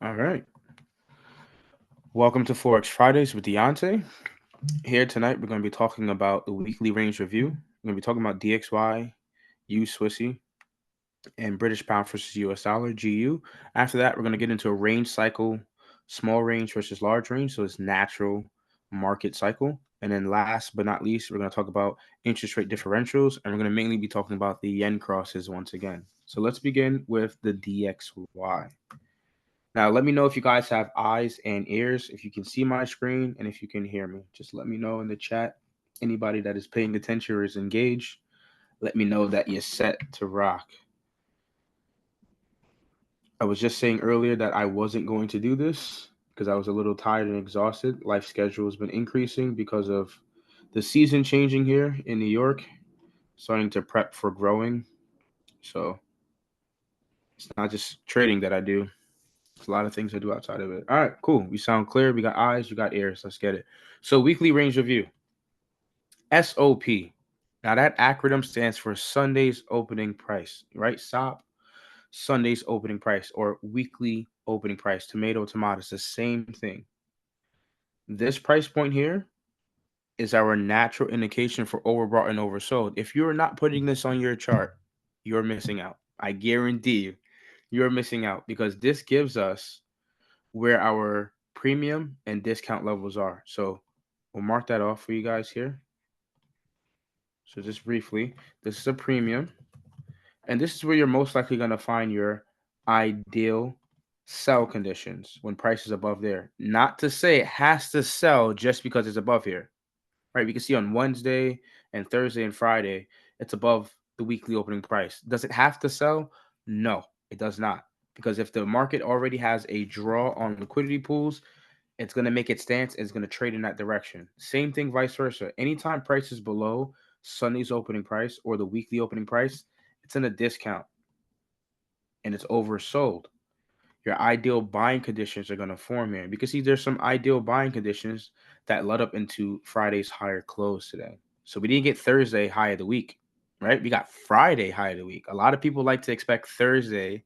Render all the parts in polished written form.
All right. Welcome to Forex Fridays with Deontay. Here tonight, we're going to be talking about the weekly range review. We're going to be talking about DXY, U Swissy, and British Pound versus US dollar, GU. After that, we're going to get into a range cycle, small range versus large range. So it's natural market cycle. And then last but not least, we're going to talk about interest rate differentials. And we're going to mainly be talking about the yen crosses once again. So let's begin with the DXY. Now, let me know if you guys have eyes and ears, if you can see my screen, and if you can hear me. Just let me know in the chat. Anybody that is paying attention or is engaged, let me know that you're set to rock. I was just saying earlier that I wasn't going to do this because I was a little tired and exhausted. Life schedule has been increasing because of the season changing here in New York, starting to prep for growing. So it's not just trading that I do. There's a lot of things I do outside of it. All right, cool. We sound clear. We got eyes, you got ears. Let's get it. So, weekly range review, SOP. Now, that acronym stands for Sunday's opening price, right? SOP, Sunday's opening price, or weekly opening price. Tomato, tomatoes, the same thing. This price point here is our natural indication for overbought and oversold. If you're not putting this on your chart, you're missing out. I guarantee you, you're missing out because this gives us where our premium and discount levels are. So we'll mark that off for you guys here. So just briefly, this is a premium, and this is where you're most likely going to find your ideal sell conditions when price is above there. Not to say it has to sell just because it's above here, right? We can see on Wednesday and Thursday and Friday, it's above the weekly opening price. Does it have to sell? No, it does not. Because if the market already has a draw on liquidity pools, it's going to make its stance. It's going to trade in that direction. Same thing, vice versa. Anytime price is below Sunday's opening price or the weekly opening price, it's in a discount and it's oversold. Your ideal buying conditions are going to form here. Because see, there's some ideal buying conditions that led up into Friday's higher close today. So we didn't get Thursday high of the week, right? We got Friday high of the week. A lot of people like to expect Thursday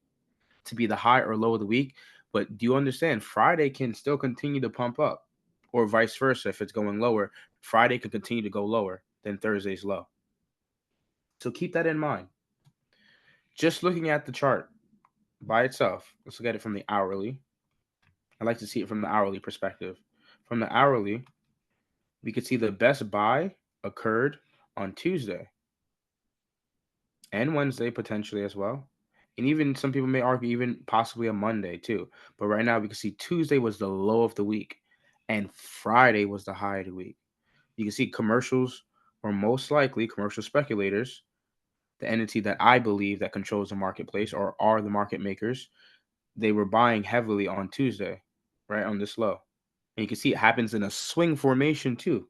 to be the high or low of the week. But do you understand? Friday can still continue to pump up, or vice versa. If it's going lower, Friday could continue to go lower than Thursday's low. So keep that in mind. Just looking at the chart by itself, let's look at it from the hourly. I like to see it from the hourly perspective. From the hourly, we could see the best buy occurred on Tuesday and Wednesday potentially as well. And even some people may argue even possibly a Monday too. But right now we can see Tuesday was the low of the week and Friday was the high of the week. You can see commercials, or most likely commercial speculators, the entity that I believe that controls the marketplace or are the market makers, they were buying heavily on Tuesday, right on this low. And you can see it happens in a swing formation too.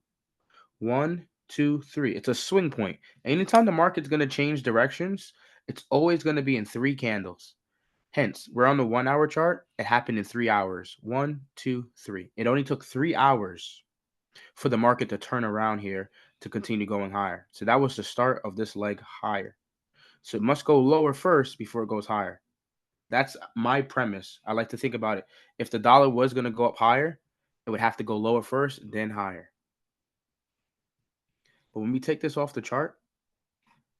1, 2, 3. It's a swing point. Anytime the market's going to change directions, it's always going to be in three candles. Hence, we're on the 1 hour chart. It happened in 3 hours. 1, 2, 3. It only took 3 hours for the market to turn around here to continue going higher. So that was the start of this leg higher. So it must go lower first before it goes higher. That's my premise. I like to think about it. If the dollar was going to go up higher, it would have to go lower first, then higher. But when we take this off the chart,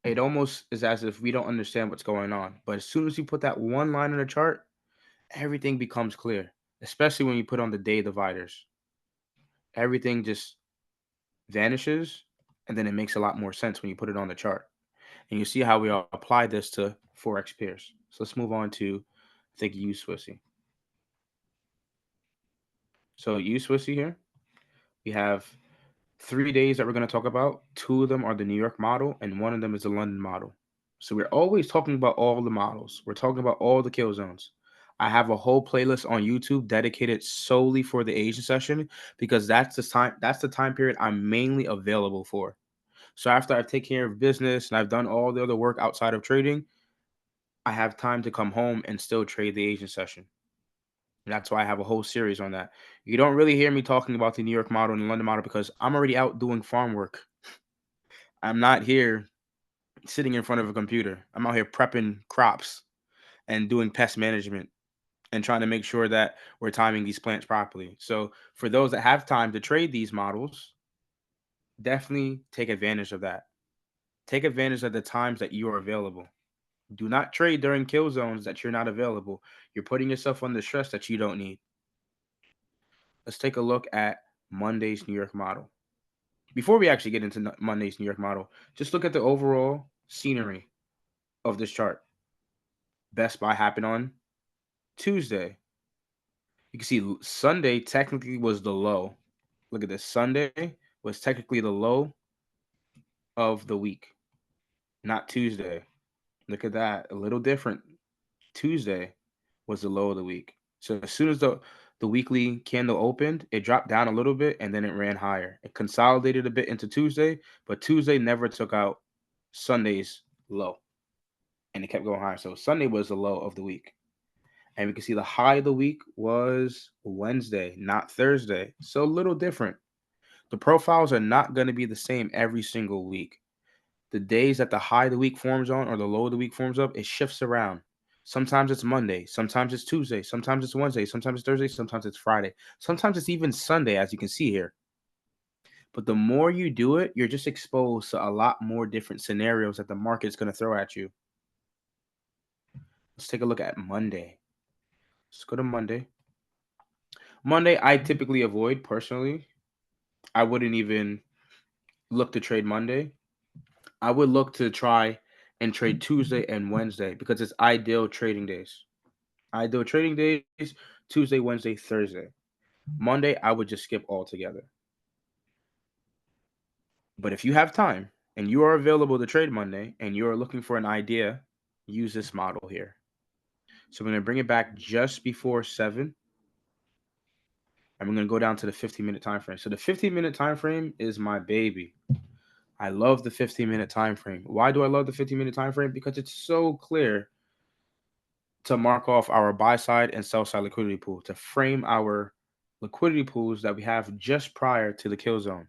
it almost is as if we don't understand what's going on. But as soon as you put that one line on the chart, everything becomes clear, especially when you put on the day dividers. Everything just vanishes, and then it makes a lot more sense when you put it on the chart. And you see how we all apply this to Forex pairs. So let's move on to, I think, U Swissy. So U Swissy here, we have 3 days that we're going to talk about. Two of them are the New York model, and one of them is the London model. So we're always talking about all the models. We're talking about all the kill zones. I have a whole playlist on YouTube dedicated solely for the Asian session because that's the time period I'm mainly available for. So after I've taken care of business and I've done all the other work outside of trading, I have time to come home and still trade the Asian session. And that's why I have a whole series on that. You don't really hear me talking about the New York model and the London model because I'm already out doing farm work. I'm not here sitting in front of a computer. I'm out here prepping crops and doing pest management. and trying to make sure that we're timing these plants properly. So for those that have time to trade these models, definitely take advantage of that. Take advantage of the times that you are available. Do not trade during kill zones that you're not available. You're putting yourself under stress that you don't need. Let's take a look at Monday's New York model. Before we actually get into Monday's New York model, just look at the overall scenery of this chart. Best Buy happened on Tuesday. You can see Sunday technically was the low. Look at this. Sunday was technically the low of the week, not Tuesday. Look at that. A little different. Tuesday was the low of the week. So as soon as the weekly candle opened, it dropped down a little bit and then it ran higher. It consolidated a bit into Tuesday, but Tuesday never took out Sunday's low, and it kept going higher. So Sunday was the low of the week. And we can see the high of the week was Wednesday, not Thursday. So a little different. The profiles are not going to be the same every single week. The days that the high of the week forms on or the low of the week forms up, it shifts around. Sometimes it's Monday, sometimes it's Tuesday, sometimes it's Wednesday, sometimes it's Thursday, sometimes it's Friday, sometimes it's even Sunday, as you can see here. But the more you do it, you're just exposed to a lot more different scenarios that the market's going to throw at you. Let's take a look at Monday. Let's go to Monday. Monday, I typically avoid personally. I wouldn't even look to trade Monday. I would look to try and trade Tuesday and Wednesday because it's ideal trading days. Ideal trading days, Tuesday, Wednesday, Thursday. Monday, I would just skip altogether. But if you have time and you are available to trade Monday and you are looking for an idea, use this model here. So I'm going to bring it back just before 7. And we're going to go down to the 15-minute time frame. So the 15-minute time frame is my baby. I love the 15-minute time frame. Why do I love the 15-minute time frame? Because it's so clear to mark off our buy side and sell side liquidity pool, to frame our liquidity pools that we have just prior to the kill zone.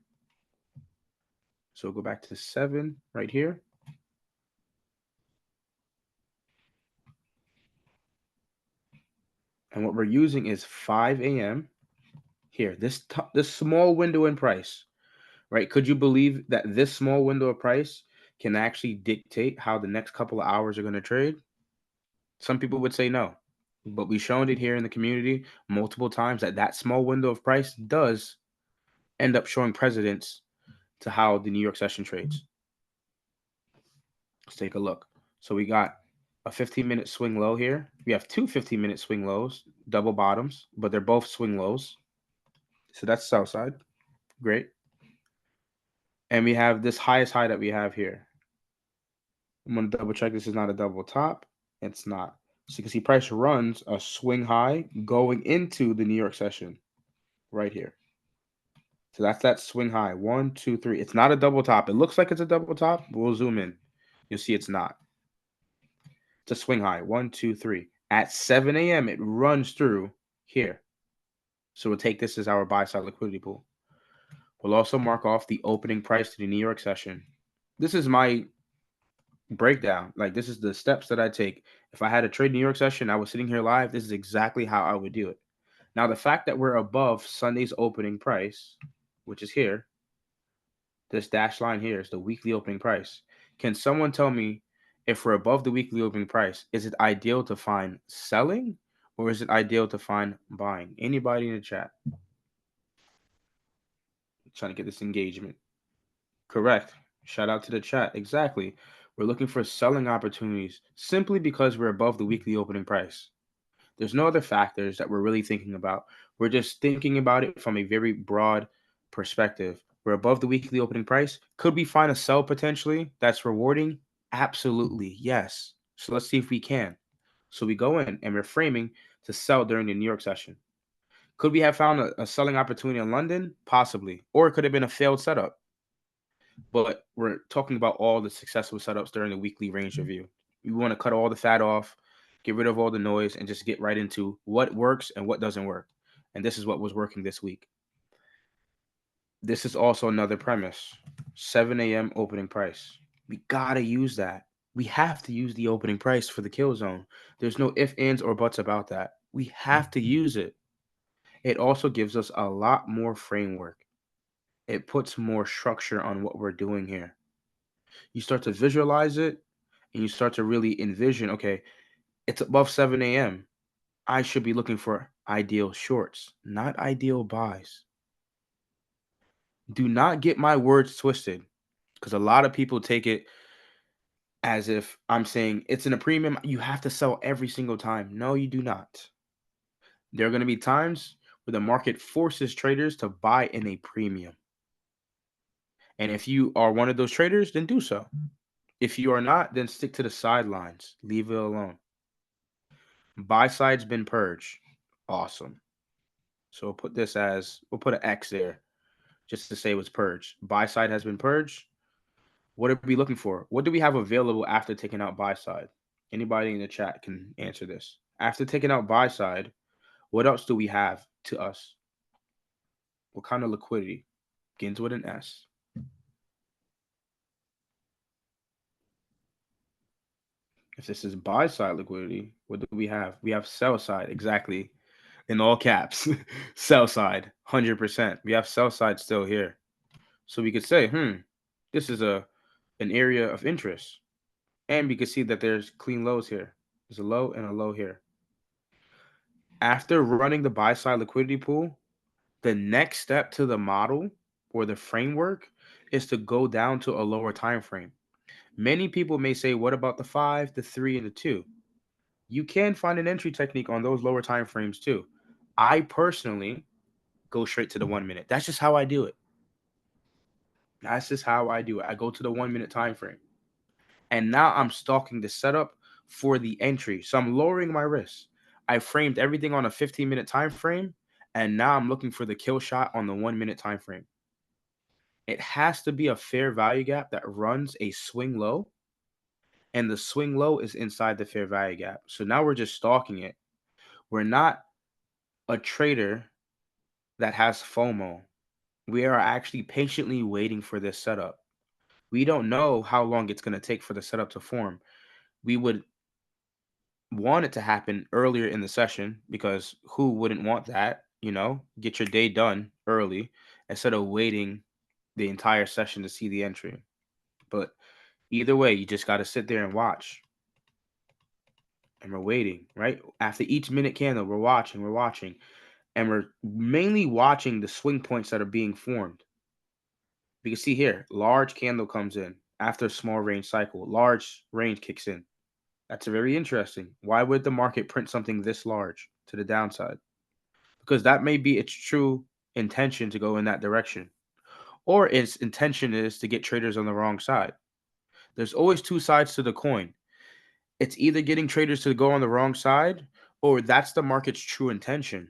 So go back to 7 right here. And what we're using is 5 a.m. here, this small window in price, right? Could you believe that this small window of price can actually dictate how the next couple of hours are going to trade? Some people would say no, but we've shown it here in the community multiple times that that small window of price does end up showing precedence to how the New York session trades. Let's take a look. So we got a 15-minute swing low here. We have two 15-minute swing lows, double bottoms, but they're both swing lows. So that's sell side. Great. And we have this highest high that we have here. I'm going to double check this is not a double top. It's not. So you can see price runs a swing high going into the New York session right here. So that's that swing high. 1, 2, 3. It's not a double top. It looks like it's a double top. We'll zoom in. You'll see it's not. It's a swing high. 1, 2, 3. At 7 a.m., it runs through here. So we'll take this as our buy side liquidity pool. We'll also mark off the opening price to the New York session. This is my breakdown. Like, this is the steps that I take. If I had a trade New York session, I was sitting here live, this is exactly how I would do it. Now, the fact that we're above Sunday's opening price, which is here, this dashed line here is the weekly opening price. Can someone tell me, if we're above the weekly opening price, is it ideal to find selling or is it ideal to find buying? Anybody in the chat? Trying to get this engagement. Correct. Shout out to the chat. Exactly. We're looking for selling opportunities simply because we're above the weekly opening price. There's no other factors that we're really thinking about. We're just thinking about it from a very broad perspective. We're above the weekly opening price. Could we find a sell potentially that's rewarding? Absolutely, yes. So let's see if we can. So we go in and we're framing to sell during the New York session. Could we have found a selling opportunity in London? Possibly. Or it could have been a failed setup. But we're talking about all the successful setups during the weekly range review. We want to cut all the fat off, get rid of all the noise, and just get right into what works and what doesn't work. And this is what was working this week. This is also another premise. 7 a.m. opening price. We got to use that. We have to use the opening price for the kill zone. There's no ifs, ands, or buts about that. We have to use it. It also gives us a lot more framework. It puts more structure on what we're doing here. You start to visualize it and you start to really envision, okay, it's above 7 a.m. I should be looking for ideal shorts, not ideal buys. Do not get my words twisted because a lot of people take it as if I'm saying it's in a premium. You have to sell every single time. No, you do not. There are going to be times where the market forces traders to buy in a premium. And if you are one of those traders, then do so. If you are not, then stick to the sidelines. Leave it alone. Buy side's been purged. Awesome. So we'll put an X there just to say it was purged. Buy side has been purged. What are we looking for? What do we have available after taking out buy side? Anybody in the chat can answer this. After taking out buy side, what else do we have to us? What kind of liquidity? Begins with an S. If this is buy side liquidity, what do we have? We have sell side, exactly. In all caps. Sell side, 100%. We have sell side still here. So we could say, this is an area of interest. And we could see that there's clean lows here. There's a low and a low here. After running the buy side liquidity pool, the next step to the model or the framework is to go down to a lower time frame. Many people may say, what about the 5, the 3, and the 2? You can find an entry technique on those lower time frames too. I personally go straight to the 1 minute. That's just how I do it. That's just how I do it. I go to the 1 minute time frame. And now I'm stalking the setup for the entry. So I'm lowering my risk. I framed everything on a 15-minute time frame, and now I'm looking for the kill shot on the 1 minute time frame. It has to be a fair value gap that runs a swing low, and the swing low is inside the fair value gap. So now we're just stalking it. We're not a trader that has FOMO. We are actually patiently waiting for this setup. We don't know how long it's going to take for the setup to form. We would want it to happen earlier in the session because who wouldn't want that? Get your day done early instead of waiting the entire session to see the entry. But either way, you just got to sit there and watch. And we're waiting, right? After each minute candle, we're watching, and we're mainly watching the swing points that are being formed. You can see here, large candle comes in after a small range cycle. Large range kicks in. That's very interesting. Why would the market print something this large to the downside? Because that may be its true intention to go in that direction. Or its intention is to get traders on the wrong side. There's always two sides to the coin. It's either getting traders to go on the wrong side, or that's the market's true intention.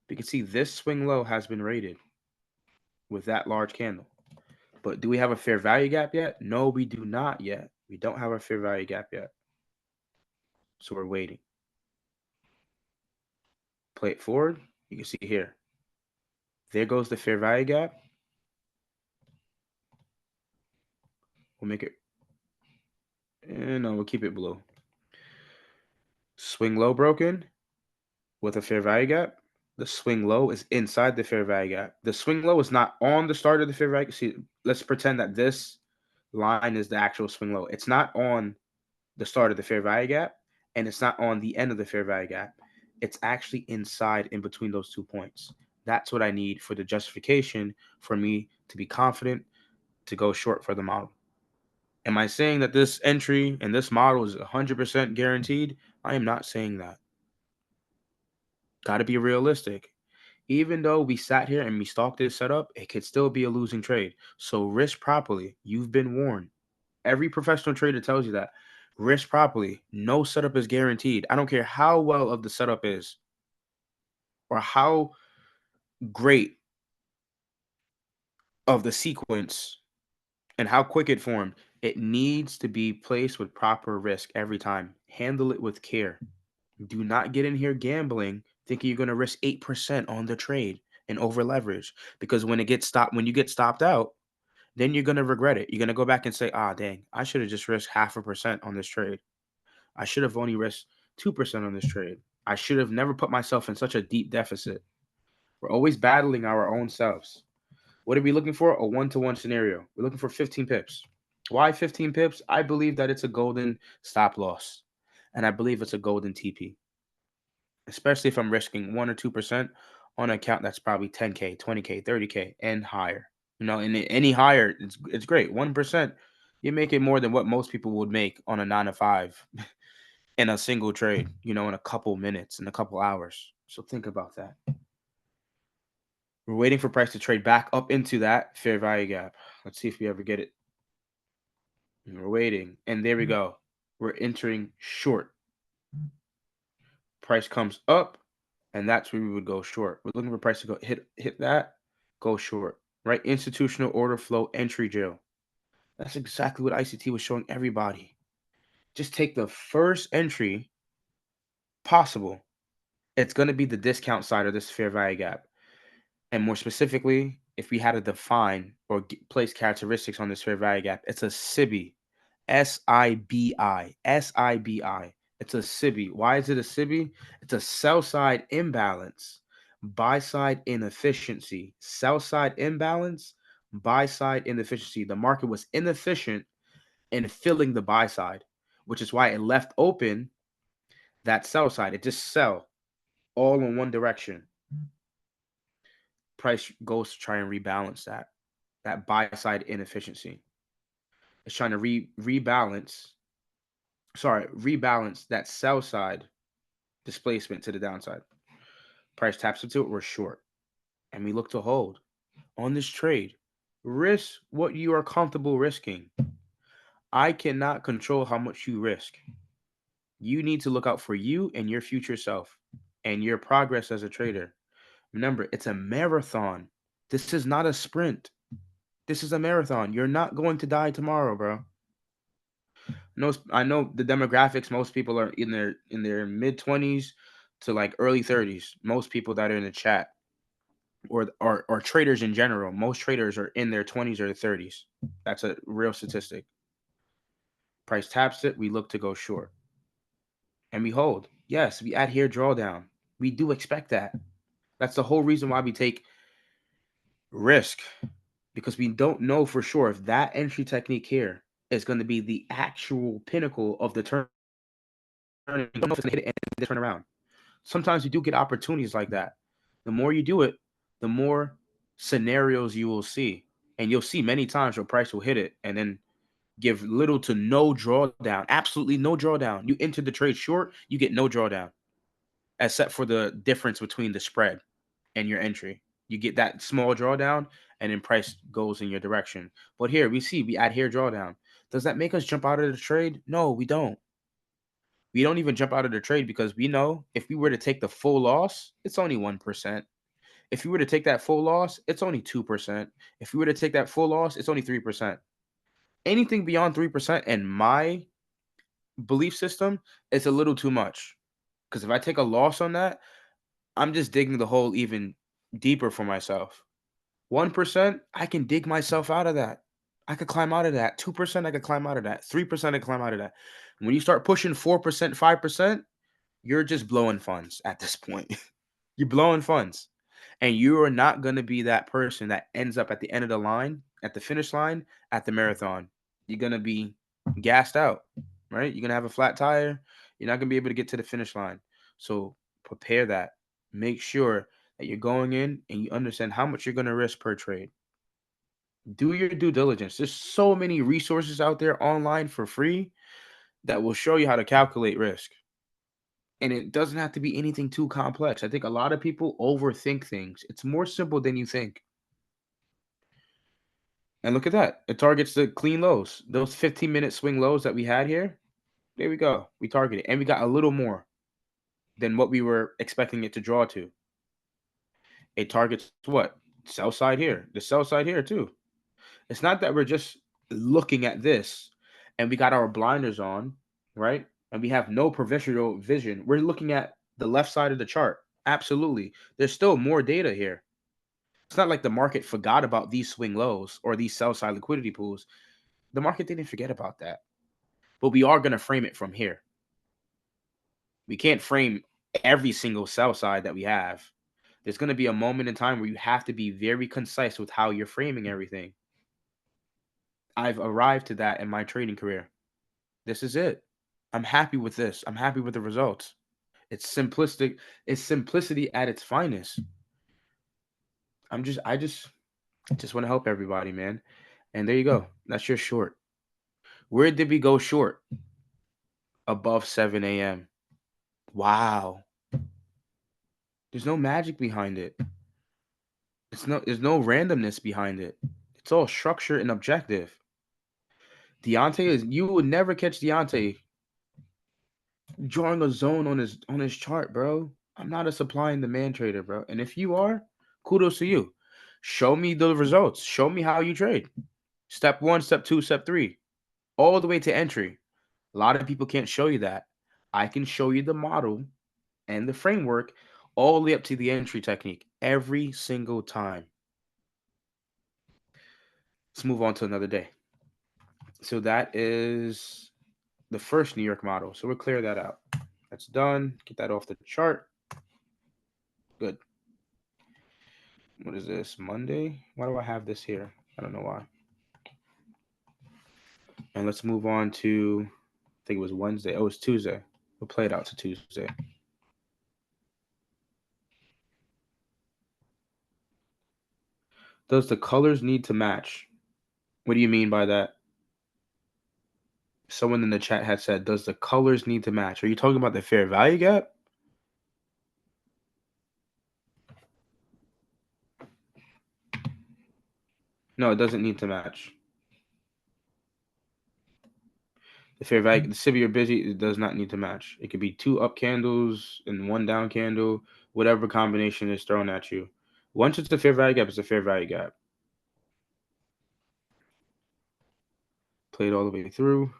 You can see this swing low has been rated with that large candle. But do we have a fair value gap yet? No, we do not yet. We don't have a fair value gap yet. So we're waiting. Play it forward. You can see here. There goes the fair value gap. We'll make it. No, we'll keep it blue. Swing low broken with a fair value gap. The swing low is inside the fair value gap. The swing low is not on the start of the fair value. See, let's pretend that this line is the actual swing low. It's not on the start of the fair value gap, and it's not on the end of the fair value gap. It's actually inside in between those 2 points. That's what I need for the justification for me to be confident to go short for the model. Am I saying that this entry and this model is 100% guaranteed? I am not saying that. Got to be realistic. Even though we sat here and we stalked this setup, it could still be a losing trade. So risk properly. You've been warned. Every professional trader tells you that. Risk properly. No setup is guaranteed. I don't care how well of the setup is or how great of the sequence and how quick it formed. It needs to be placed with proper risk every time. Handle it with care. Do not get in here gambling thinking you're going to risk 8% on the trade and over leverage, because when you get stopped out, then you're going to regret it. You're going to go back and say, dang, I should have just risked 0.5% on this trade. I should have only risked 2% on this trade. I should have never put myself in such a deep deficit. We're always battling our own selves. What are we looking for? A one-to-one scenario. We're looking for 15 pips. Why 15 pips? I believe that it's a golden stop loss. And I believe it's a golden TP, especially if I'm risking 1 or 2% on an account that's probably 10K, 20K, 30K, and higher. And any higher, it's great. 1%, you make it more than what most people would make on a 9 to 5 in a single trade, in a couple minutes, in a couple hours. So think about that. We're waiting for price to trade back up into that fair value gap. Let's see if we ever get it. And we're waiting. And there we go. We're entering short. Price comes up, and that's where we would go short. We're looking for price to go hit that, go short. Right? Institutional order flow entry drill. That's exactly what ICT was showing everybody. Just take the first entry possible. It's going to be the discount side of this fair value gap. And more specifically, if we had to define or place characteristics on this fair value gap, it's a SIBI. SIBI. SIBI. It's a SIBI. Why is it a SIBI? It's a sell side imbalance, buy side inefficiency. Sell side imbalance, buy side inefficiency. The market was inefficient in filling the buy side, which is why it left open that sell side. It just sell all in one direction. Price goes to try and rebalance that buy side inefficiency. It's trying to rebalance that sell side displacement to the downside. Price taps into it, we're short. And we look to hold. On this trade, risk what you are comfortable risking. I cannot control how much you risk. You need to look out for you and your future self and your progress as a trader. Remember, it's a marathon. This is not a sprint. This is a marathon. You're not going to die tomorrow, bro. I know the demographics. Most people are in their mid-20s to like early 30s. Most people that are in the chat, or traders in general, most traders are in their 20s or 30s. That's a real statistic. Price taps it, we look to go short, and we hold. Yes, we add here drawdown. We do expect that. That's the whole reason why we take risk, because we don't know for sure if that entry technique here is going to be the actual pinnacle of the turn. We don't know if it's going to hit it and turn around. Sometimes you do get opportunities like that. The more you do it, the more scenarios you will see. And you'll see many times where price will hit it and then give little to no drawdown. Absolutely no drawdown. You enter the trade short, you get no drawdown, except for the difference between the spread and your entry. You get that small drawdown, and then price goes in your direction. But here we add here drawdown. Does that make us jump out of the trade? No, we don't. We don't even jump out of the trade because we know if we were to take the full loss, it's only 1%. If you were to take that full loss, it's only 2%. If you were to take that full loss, it's only 3%. Anything beyond 3% in my belief system is a little too much. Because if I take a loss on that, I'm just digging the hole even deeper for myself. 1%, I can dig myself out of that. I could climb out of that. 2%, I could climb out of that. 3%, I could climb out of that. When you start pushing 4%, 5%, you're just blowing funds at this point. You're blowing funds. And you are not going to be that person that ends up at the end of the line, at the finish line, at the marathon. You're going to be gassed out, right? You're going to have a flat tire. You're not going to be able to get to the finish line. So prepare that. Make sure that you're going in and you understand how much you're going to risk per trade. Do your due diligence. There's so many resources out there online for free that will show you how to calculate risk. And it doesn't have to be anything too complex. I think a lot of people overthink things. It's more simple than you think. And look at that. It targets the clean lows. Those 15-minute swing lows that we had here. There we go. We targeted. And we got a little more than what we were expecting it to draw to. It targets what? Sell side here. The sell side here too. It's not that we're just looking at this and we got our blinders on, right? And we have no provisional vision. We're looking at the left side of the chart. Absolutely. There's still more data here. It's not like the market forgot about these swing lows or these sell side liquidity pools. The market didn't forget about that. But we are going to frame it from here. We can't frame every single sell side that we have. There's going to be a moment in time where you have to be very concise with how you're framing everything. I've arrived to that in my trading career. This is it. I'm happy with this. I'm happy with the results. It's simplistic. It's simplicity at its finest. I just want to help everybody, man. And there you go. That's your short. Where did we go short? Above 7 a.m. Wow. There's no magic behind it. There's no randomness behind it. It's all structure and objective. You would never catch Deontay drawing a zone on his chart, bro. I'm not a supply and demand trader, bro. And if you are, kudos to you. Show me the results. Show me how you trade. Step 1, step 2, step 3, all the way to entry. A lot of people can't show you that. I can show you the model and the framework all the way up to the entry technique every single time. Let's move on to another day. So that is the first New York model. So we'll clear that out. That's done. Get that off the chart. Good. What is this? Monday? Why do I have this here? I don't know why. And let's move on to, I think it was Wednesday. Oh, it's Tuesday. We'll play it out to Tuesday. Does the colors need to match? What do you mean by that? Someone in the chat had said, does the colors need to match? Are you talking about the fair value gap? No, it doesn't need to match. The fair value, the severe busy, it does not need to match. It could be 2 up candles and 1 down candle, whatever combination is thrown at you. Once it's a fair value gap, it's a fair value gap. Play it all the way through.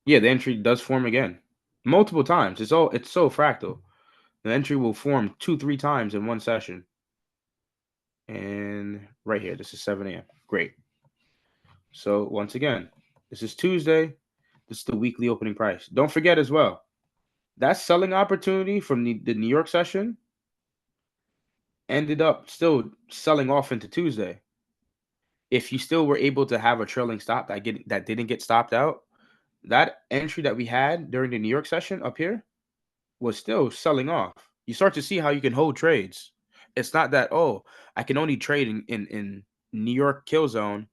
Yeah, the entry does form again. Multiple times. It's so fractal. The entry will form 2-3 times in one session. And right here, this is 7 a.m. Great. So once again, this is Tuesday. This is the weekly opening price. Don't forget as well, that selling opportunity from the New York session ended up still selling off into Tuesday. If you still were able to have a trailing stop that didn't get stopped out, that entry that we had during the New York session up here was still selling off. You start to see how you can hold trades. It's not that, oh, I can only trade in New York kill zone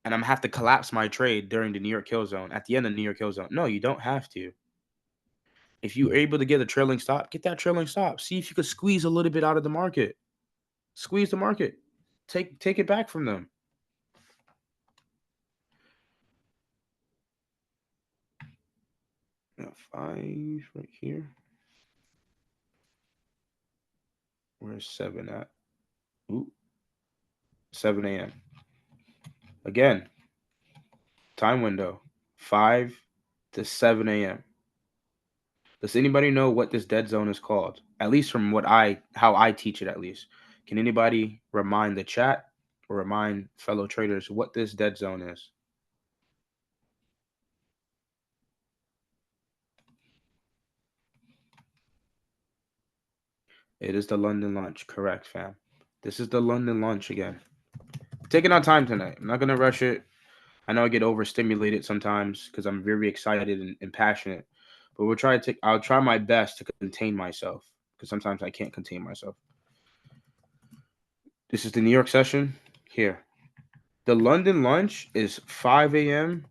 and I'm gonna have to collapse my trade during the New York kill zone at the end of the New York kill zone. No, you don't have to. If you're able to get a trailing stop, get that trailing stop. See if you could squeeze a little bit out of the market. Squeeze the market. Take it back from them. Got 5 right here. Where's 7 at? Ooh, 7 a.m. Again, time window 5 to 7 a.m. Does anybody know what this dead zone is called? At least from how I teach it, at least. Can anybody remind the chat or remind fellow traders what this dead zone is? It is the London lunch. Correct, fam. This is the London lunch again. Taking our time tonight. I'm not going to rush it. I know I get overstimulated sometimes because I'm very excited and passionate. But I'll try my best to contain myself because sometimes I can't contain myself. This is the New York session here. The London lunch is 5 a.m.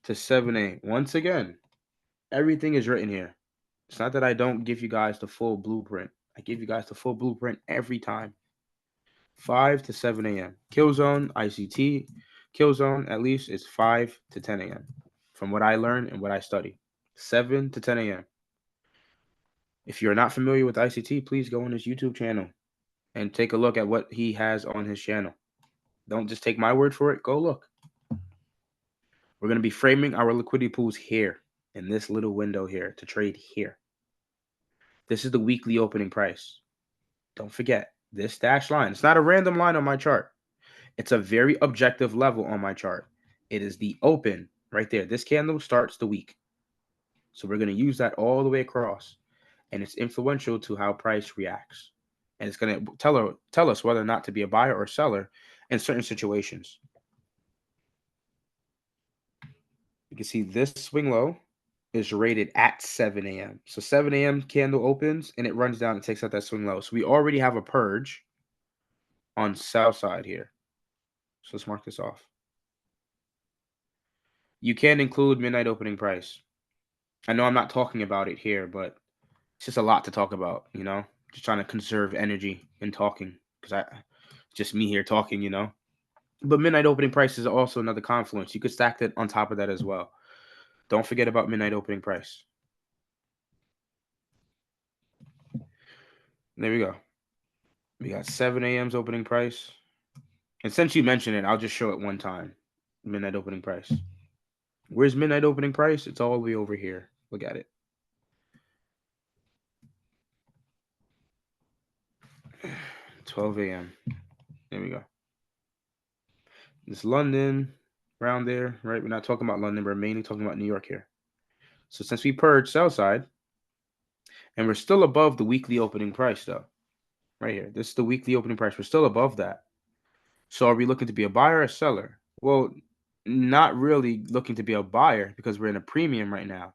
to 7 a.m. Once again, everything is written here. It's not that I don't give you guys the full blueprint. I give you guys the full blueprint every time. 5 to 7 a.m. Kill zone, ICT. Kill zone, at least, is 5 to 10 a.m. from what I learned and what I study. 7 to 10 a.m. If you're not familiar with ICT, please go on his YouTube channel and take a look at what he has on his channel. Don't just take my word for it. Go look. We're going to be framing our liquidity pools here in this little window here to trade here. This is the weekly opening price. Don't forget this dashed line. It's not a random line on my chart. It's a very objective level on my chart. It is the open right there. This candle starts the week. So we're going to use that all the way across. and it's influential to how price reacts. And it's going to tell us whether or not to be a buyer or seller in certain situations. You can see this swing low is rated at 7 a.m. So 7 a.m. candle opens and it runs down and takes out that swing low. So we already have a purge on sell side here. So let's mark this off. You can include midnight opening price. I know I'm not talking about it here, but it's just a lot to talk about, just trying to conserve energy in talking because just me here talking. But midnight opening price is also another confluence. You could stack that on top of that as well. Don't forget about midnight opening price. There we go. We got 7 a.m.'s opening price. And since you mentioned it, I'll just show it one time. Midnight opening price. Where's midnight opening price? It's all the way over here. Look at it. 12 a.m. There we go. It's London, around there, right? We're not talking about London. We're mainly talking about New York here. So since we purged sell side, and we're still above the weekly opening price, though. Right here. This is the weekly opening price. We're still above that. So are we looking to be a buyer or a seller? Well, not really looking to be a buyer because we're in a premium right now.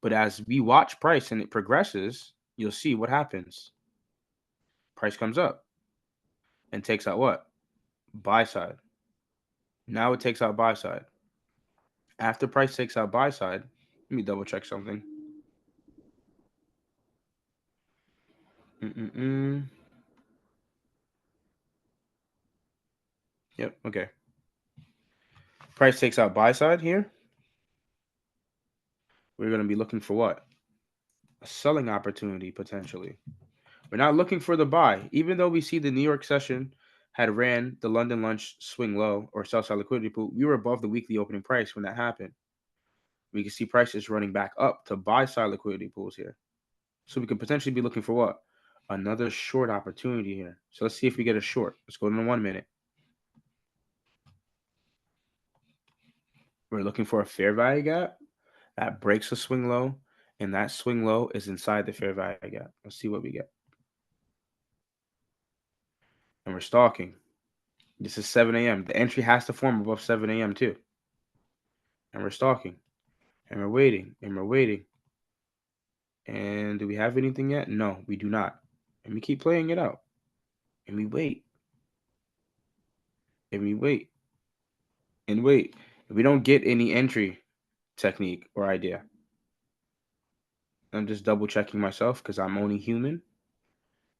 But as we watch price and it progresses, you'll see what happens. Price comes up and takes out what? Buy side. Now it takes out buy side. After price takes out buy side, let me double check something. Yep, okay. Price takes out buy side here. We're going to be looking for what? A selling opportunity, potentially. We're not looking for the buy. Even though we see the New York session had ran the London lunch swing low or sell side liquidity pool, we were above the weekly opening price when that happened. We can see prices running back up to buy side liquidity pools here. So we could potentially be looking for what? Another short opportunity here. So let's see if we get a short. Let's go in 1 minute. We're looking for a fair value gap that breaks a swing low, and that swing low is inside the fair value gap. Let's see what we get. And we're stalking. This is 7 a.m. The entry has to form above 7 a.m. too. And we're stalking. And we're waiting. And we're waiting. And do we have anything yet? No, we do not. And we keep playing it out. And we wait. And we wait. And wait. If we don't get any entry technique or idea, I'm just double checking myself because I'm only human.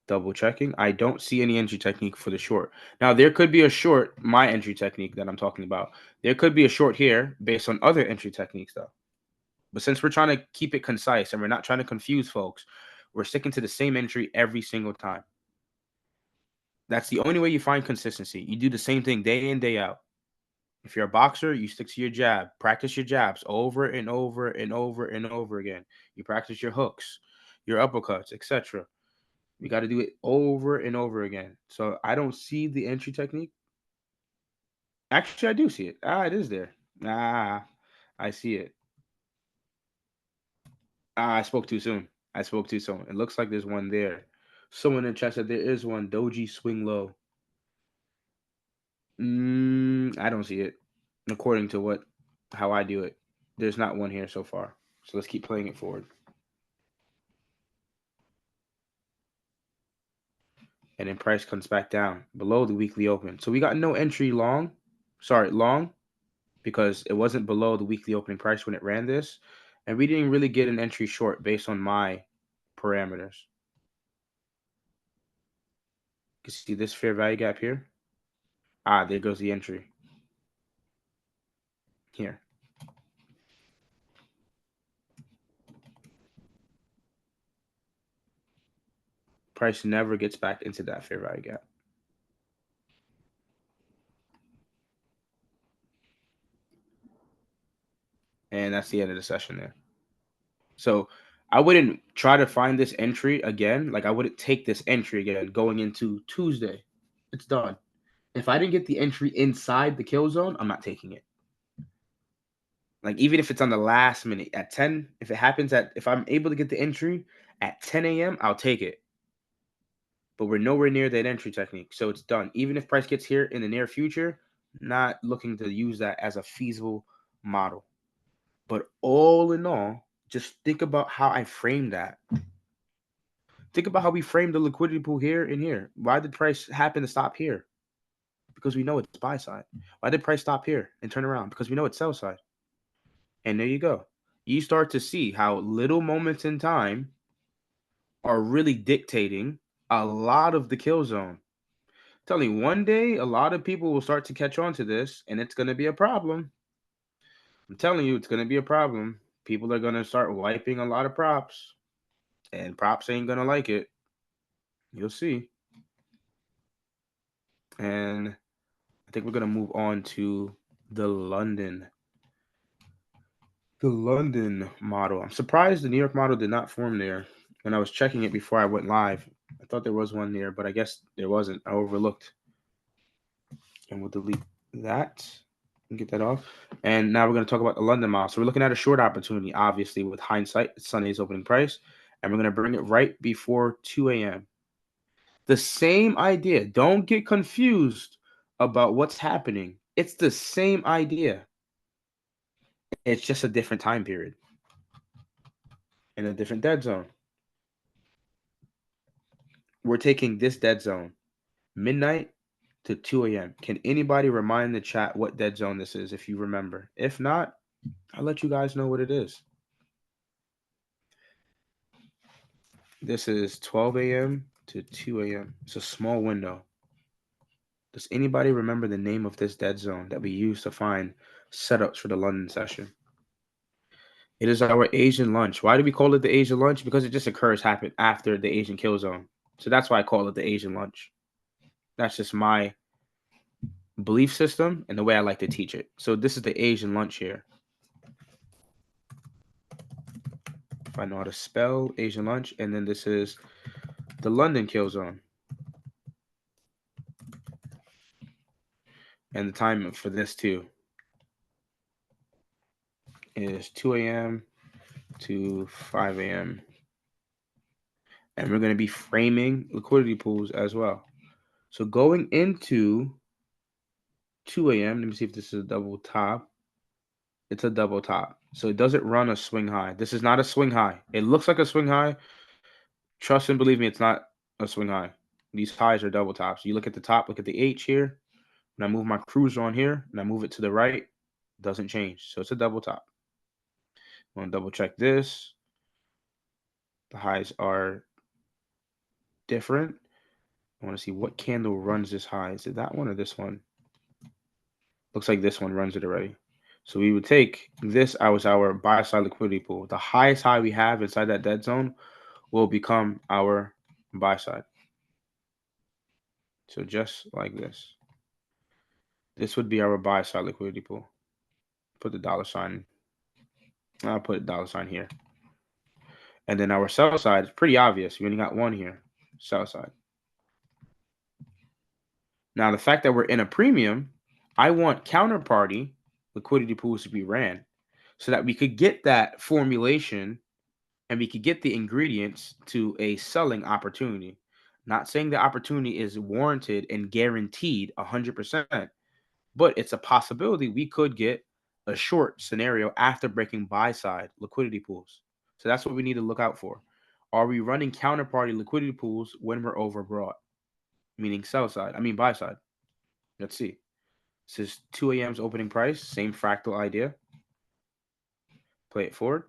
Double checking. I don't see any entry technique for the short. Now, there could be a short, my entry technique that I'm talking about. There could be a short here based on other entry techniques, though. But since we're trying to keep it concise and we're not trying to confuse folks, we're sticking to the same entry every single time. That's the only way you find consistency. You do the same thing day in, day out. If you're a boxer, you stick to your jab. Practice your jabs over and over and over and over again. You practice your hooks, your uppercuts, etc. You got to do it over and over again. So I don't see the entry technique. Actually, I do see it. It is there. I see it. I spoke too soon. It looks like there's one there. Someone in chat said there is one. Doji swing low. I don't see it. According to how I do it, there's not one here so far. So let's keep playing it forward. And then price comes back down below the weekly open. So we got no entry long, because it wasn't below the weekly opening price when it ran this. And we didn't really get an entry short based on my parameters. You can see this fair value gap here. There goes the entry. Here. Price never gets back into that fair value gap. And that's the end of the session there. So I wouldn't try to find this entry again. Like I wouldn't take this entry again going into Tuesday. It's done. If I didn't get the entry inside the kill zone, I'm not taking it. Like even if it's on the last minute at 10, if I'm able to get the entry at 10 a.m., I'll take it. But we're nowhere near that entry technique. So it's done. Even if price gets here in the near future, not looking to use that as a feasible model. But all in all, just think about how I framed that. Think about how we framed the liquidity pool here and here. Why did price happen to stop here? Because we know it's buy side. Why did price stop here and turn around? Because we know it's sell side. And there you go. You start to see how little moments in time are really dictating a lot of the kill zone. I'm telling you, one day a lot of people will start to catch on to this, and it's going to be a problem. I'm telling you, it's going to be a problem. People are going to start wiping a lot of props, and props ain't going to like it. You'll see. And I think we're going to move on to the London model. I'm surprised the New York model did not form there. When I was checking it before I went live, I thought there was one there, but I guess there wasn't. I overlooked. And we'll delete that and get that off. And now we're going to talk about the London model. So we're looking at a short opportunity, obviously, with hindsight. It's Sunday's opening price. And we're going to bring it right before 2 a.m. The same idea. Don't get confused about what's happening. It's the same idea. It's just a different time period in a different dead zone. We're taking this dead zone, midnight to 2 a.m. Can anybody remind the chat what dead zone this is if you remember? If not, I'll let you guys know what it is. This is 12 a.m. to 2 a.m. It's a small window. Does anybody remember the name of this dead zone that we use to find setups for the London session? It is our Asian lunch. Why do we call it the Asian lunch? Because it just happen after the Asian kill zone. So that's why I call it the Asian lunch. That's just my belief system and the way I like to teach it. So this is the Asian lunch here. If I know how to spell Asian lunch, and then this is the London kill zone. And the time for this too is 2 a.m. to 5 a.m. And we're going to be framing liquidity pools as well. So going into 2 a.m., let me see if this is a double top. It's a double top. So it doesn't run a swing high. This is not a swing high. It looks like a swing high. Trust and believe me, it's not a swing high. These highs are double tops. You look at the top, look at the H here. When I move my cruiser on here and I move it to the right, it doesn't change. So it's a double top. I'm going to double check this. The highs are different. I want to see what candle runs this high. Is it that one or this one? Looks like this one runs it already. So we would take this as our buy side liquidity pool. The highest high we have inside that dead zone will become our buy side. So just like this. This would be our buy side liquidity pool. Put the dollar sign. I'll put a dollar sign here. And then our sell side is pretty obvious. We only got one here. Sell side. Now, the fact that we're in a premium, I want counterparty liquidity pools to be ran so that we could get that formulation and we could get the ingredients to a selling opportunity. Not saying the opportunity is warranted and guaranteed 100%, but it's a possibility we could get a short scenario after breaking buy side liquidity pools. So that's what we need to look out for. Are we running counterparty liquidity pools when we're overbought? Meaning buy side. Let's see. This is 2 a.m.'s opening price, same fractal idea. Play it forward.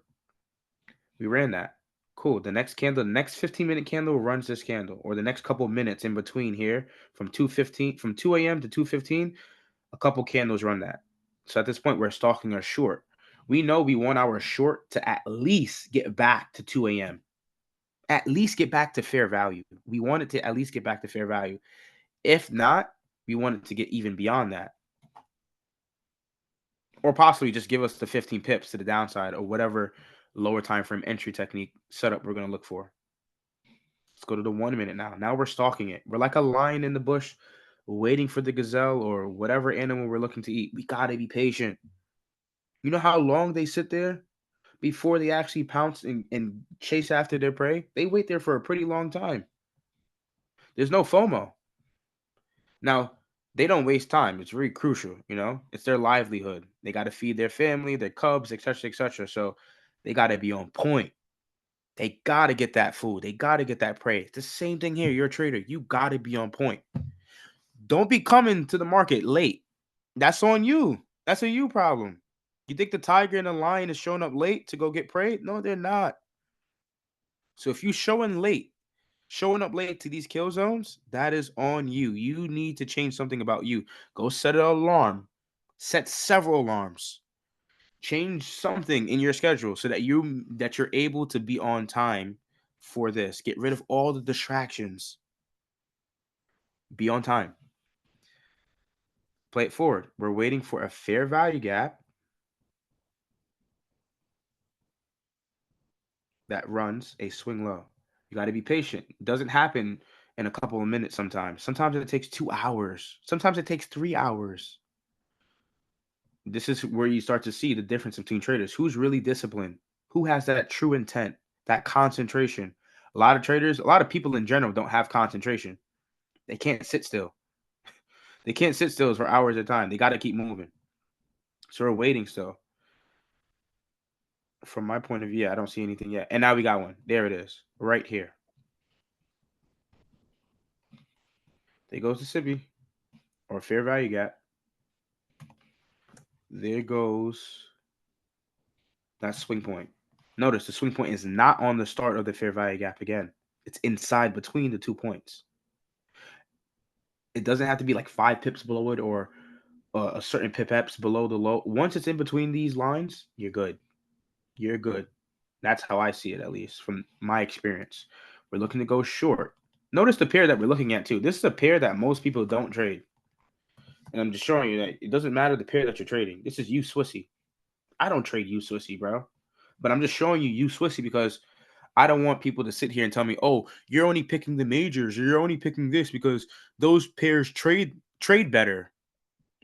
We ran that. Cool. The next 15-minute candle runs this candle, or the next couple minutes in between here from 2 a.m. to 2:15, a couple candles run that. So at this point, we're stalking our short. We know we want our short to at least get back to 2 a.m. At least get back to fair value. We want it to at least get back to fair value. If not, we want it to get even beyond that. Or possibly just give us the 15 pips to the downside or whatever lower time frame entry technique setup we're going to look for. Let's go to the 1 minute now. Now we're stalking it. We're like a lion in the bush waiting for the gazelle or whatever animal we're looking to eat. We got to be patient. You know how long they sit there before they actually pounce and chase after their prey? They wait there for a pretty long time. There's no FOMO. Now, they don't waste time. It's very crucial, you know? It's their livelihood. They got to feed their family, their cubs, etc., etc. So they got to be on point. They got to get that food. They got to get that prey. It's the same thing here. You're a trader. You got to be on point. Don't be coming to the market late. That's on you. That's a you problem. You think the tiger and the lion is showing up late to go get prey? No, they're not. So if you showing up late to these kill zones, that is on you. You need to change something about you. Go set an alarm. Set several alarms. Change something in your schedule so that you're able to be on time for this. Get rid of all the distractions. Be on time. Play it forward. We're waiting for a fair value gap that runs a swing low. You got to be patient. It doesn't happen in a couple of minutes sometimes. Sometimes it takes 2 hours. Sometimes it takes 3 hours. This is where you start to see the difference between traders. Who's really disciplined? Who has that true intent, that concentration? A lot of traders, a lot of people in general don't have concentration. They can't sit still. They can't sit still for hours at a time. They got to keep moving. So we're waiting still. From my point of view, I don't see anything yet. And now we got one. There it is. Right here. There goes the SIBI or fair value gap. There goes that swing point. Notice the swing point is not on the start of the fair value gap again. It's inside between the 2 points. It doesn't have to be like 5 pips below it or a certain pipeps below the low. Once it's in between these lines, you're good. You're good. That's how I see it, at least from my experience. We're looking to go short. Notice the pair that we're looking at too. This is a pair that most people don't trade. And I'm just showing you that it doesn't matter the pair that you're trading. This is you Swissy. I don't trade you Swissy, bro. But I'm just showing you Swissy because I don't want people to sit here and tell me, "Oh, you're only picking the majors, or you're only picking this because those pairs trade better."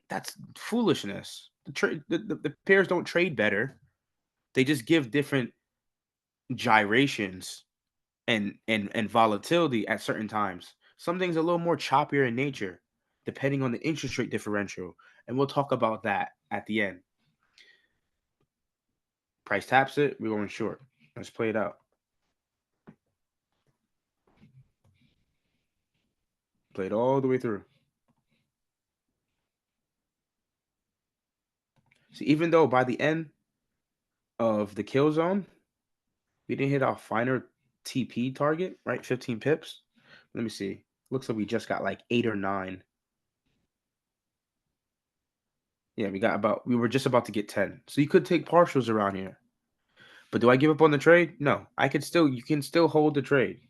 That's foolishness. The pairs don't trade better. They just give different gyrations and volatility at certain times. Some things are a little more choppier in nature, depending on the interest rate differential. And we'll talk about that at the end. Price taps it, we're going short. Let's play it out. Play it all the way through. See, even though by the end of the kill zone, we didn't hit our finer TP target, right? 15 pips. Let me see. Looks like we just got like 8 or 9. Yeah, we were just about to get 10. So you could take partials around here. But do I give up on the trade? No. You can still hold the trade.